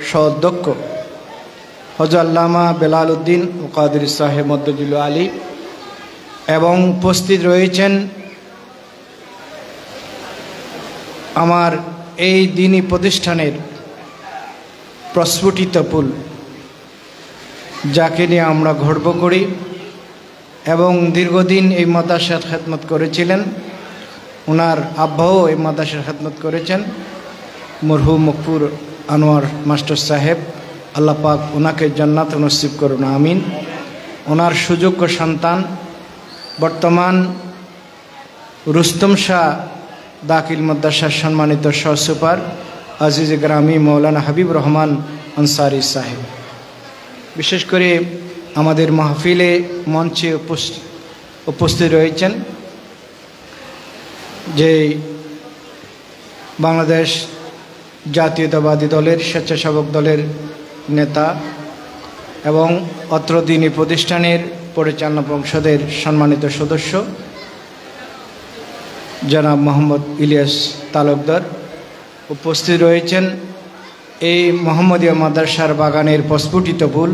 সহ-অধ্যক্ষ হযরত আল্লামা বেলাল উদ্দিন কাদেরী সাহেব মদ্দাজিল্লুল আলী, এবং উপস্থিত রয়েছেন আমার এই দ্বীনি প্রতিষ্ঠানের প্রস্ফুটিত ফুল, যাকে নিয়ে আমরা গর্ব করি এবং দীর্ঘদিন এই মাদ্রাসার খেদমত করেছিলেন। ওনার আব্বাও এই মাদ্রাসার খেদমত করেছেন, মরহুম মকফুর আনোয়ার মাস্টার সাহেব। আল্লাহ পাক ওনাকে জান্নাত নসিব করুন, আমিন। ওনার সুযোগ্য সন্তান বর্তমান রুস্তম শাহ দাখিল মাদ্রাসার সম্মানিত সহসুপার আজিজ গ্রামী মৌলানা হাবিব রহমান আনসারি সাহেব। বিশেষ করে আমাদের মাহফিলে মঞ্চে উপস্থিত রয়েছেন যে বাংলাদেশ জাতীয়তাবাদী দলের স্বেচ্ছাসেবক দলের নেতা এবং অত্র দ্বীনি প্রতিষ্ঠানের পরিচালনা পরিষদের সম্মানিত সদস্য জনাব মোহাম্মদ ইলিয়াস তালুকদার উপস্থিত রয়েছেন। এই মোহাম্মদিয়া মাদ্রাসার বাগানের প্রস্ফুটিত ফুল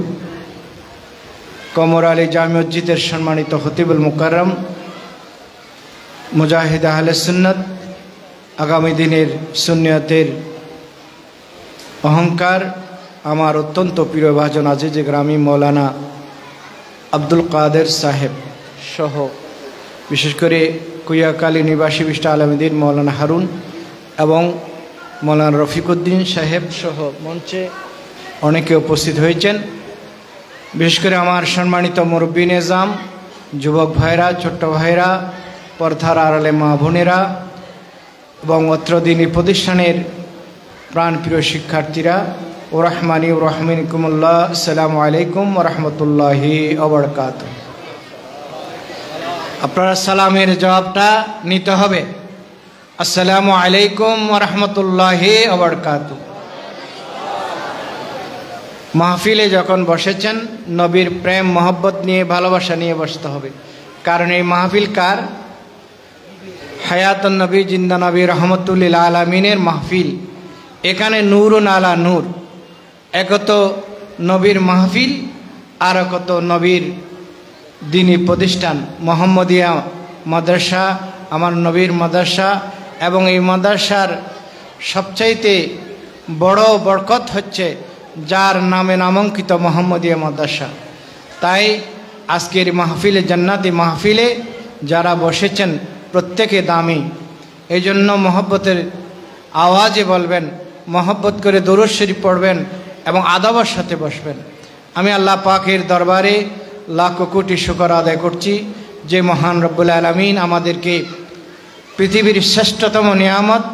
কমর আলী জামে মসজিদের সম্মানিত খতিবুল মুকাররম মুজাহিদ আহলে সুন্নাত, আগামী দিনের সুন্নিয়তের অহংকার, আমার অত্যন্ত প্রিয় ভাজন আজিজ গ্রামী মৌলানা আব্দুল কাদের সাহেব সহ বিশেষ করে কুইয়াকালী নিবাসী বিশিষ্ট আলমদিন মৌলানা হারুন এবং মৌলানা রফিকুদ্দিন সাহেব সহ মঞ্চে অনেকে উপস্থিত হয়েছেন। বিশেষ করে আমার সম্মানিত মুরব্বী নিজাম, যুবক ভাইরা, ছোট্ট ভাইরা, পর্দার আড়ালে মা বোনেরা এবং অত্র দ্বীনি প্রতিষ্ঠানের প্রাণপ্রিয় শিক্ষার্থীরা, ও রহমানি ও রহমিনকুমুল্লাহ, আসসালামু আলাইকুম ওয়া রাহমাতুল্লাহি ওয়া বারাকাতুহু। আপনারা সালামের জবাবটা নিতে হবে, আসসালামু আলাইকুম ওয়া রাহমাতুল্লাহি ওয়া বারাকাতুহু। মাহফিলে যখন বসেছেন নবীর প্রেম মহব্বত নিয়ে, ভালোবাসা নিয়ে বসতে হবে। কারণ এই মাহফিল কার? হায়াতুন নবী, জিন্দা নবী, রহমতুল লিল আলামিনের মাহফিল। এখানে নূরুন আলা নূর, একত নবীর মাহফিল আর একত নবীর দ্বীনি প্রতিষ্ঠান মোহাম্মদিয়া মাদ্রাসা, আমার নবীর মাদ্রাসা। এবং এই মাদ্রাসার সবচাইতে বড় বরকত হচ্ছে যার নামে নামাঙ্কিত মোহাম্মদিয়া মাদ্রাসা। তাই আজকের মাহফিলে, জান্নাতি মাহফিলে যারা বসেছেন প্রত্যেকে দামি। এই জন্য মহব্বতের আওয়াজে বলবেন, মহব্বত করে দরুদ শরীফ পড়বেন এবং আদবের সাথে বসবেন। আমি আল্লাহ পাকের দরবারে লাখ কোটি শুকর আদায় করছি যে মহান রব্বুল আলামিন আমাদেরকে পৃথিবীর শ্রেষ্ঠতম নিয়ামত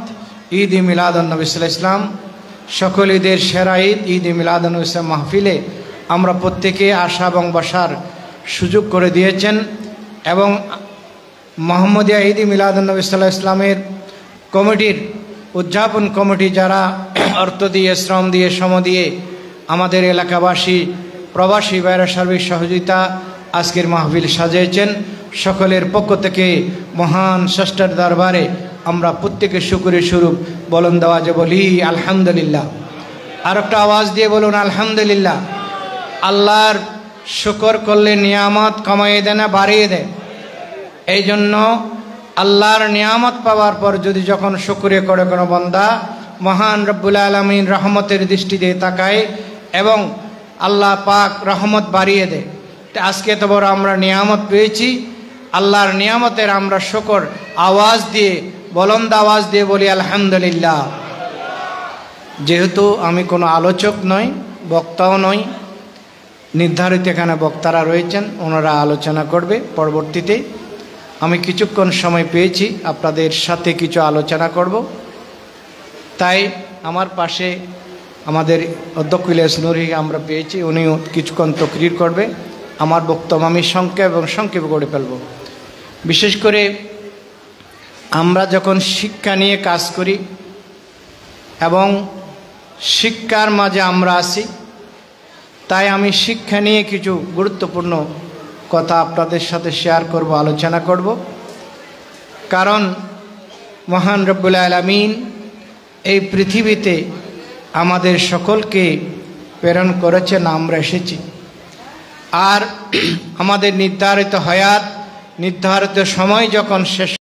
ঈদ মিলাদুন-নবী সাল্লাল্লাহু আলাইহি ওয়াসাল্লাম, সকল ঈদের সেরা ঈদ, ঈদ মিলাদুন-নবী মাহফিলে আমরা প্রত্যেকে আসা এবং বসার সুযোগ করে দিয়েছেন। এবং মোহাম্মদিয়া ঈদ মিলাদুন-নবী সাল্লাল্লাহু আলাইহি ওয়াসাল্লামের কমিটির উদযাপন কমিটি যারা অর্থ দিয়ে, শ্রম দিয়ে, শ্রম দিয়ে আমাদের এলাকাবাসী, প্রবাসী ভাইরা সার্বিক সহযোগিতা আজকের মাহফিল সাজিয়েছেন, সকলের পক্ষ থেকে মহান স্রষ্টার দরবারে আমরা প্রত্যেকের শুকরের স্বরূপ বলুন দেওয়াজে বলি আলহামদুলিল্লাহ। আর একটা আওয়াজ দিয়ে বলুন আলহামদুলিল্লাহ। আল্লাহর শুকর করলে নিয়ামত কমাইয়ে দেয় না, বাড়িয়ে দেয়। এই জন্য আল্লাহর নিয়ামত পাওয়ার পর যদি যখন শুকরিয়া করে কোনো বান্দা, মহান রব্বুল আলামিন রহমতের দৃষ্টি দিয়ে তাকায় এবং আল্লাহ পাক রহমত বাড়িয়ে দেয়। আজকে তো বড় আমরা নিয়ামত পেয়েছি, আল্লাহর নিয়ামতের আমরা শুকর আওয়াজ দিয়ে, বলন্দ আওয়াজ দিয়ে বলি আলহামদুলিল্লাহ। যেহেতু আমি কোনো আলোচক নই, বক্তাও নই, নির্ধারিত এখানে বক্তারা রয়েছেন, ওনারা আলোচনা করবে পরবর্তীতে। আমি কিছুক্ষণ সময় পেয়েছি আপনাদের সাথে কিছু আলোচনা করব। তাই আমার পাশে আমাদের অধ্যক্ষ ইলিয়াস নুরী আমরা পেয়েছি, উনিও কিছুক্ষণ তকরির করবে। আমার বক্তব্য আমি সংক্ষেপে করে ফেলব। বিশেষ করে আমরা যখন শিক্ষা নিয়ে কাজ করি এবং শিক্ষার মাঝে আমরা আছি, তাই আমি শিক্ষা নিয়ে কিছু গুরুত্বপূর্ণ কথা আপনাদের সাথে শেয়ার করব, আলোচনা করব। কারণ মহান রব্বুল আলামিন এই পৃথিবীতে আমাদের সকলকে প্রেরণ করেছেন, আমরা এসেছি। আর আমাদের নির্ধারিত হায়াত, নির্ধারিত সময় যখন শেষ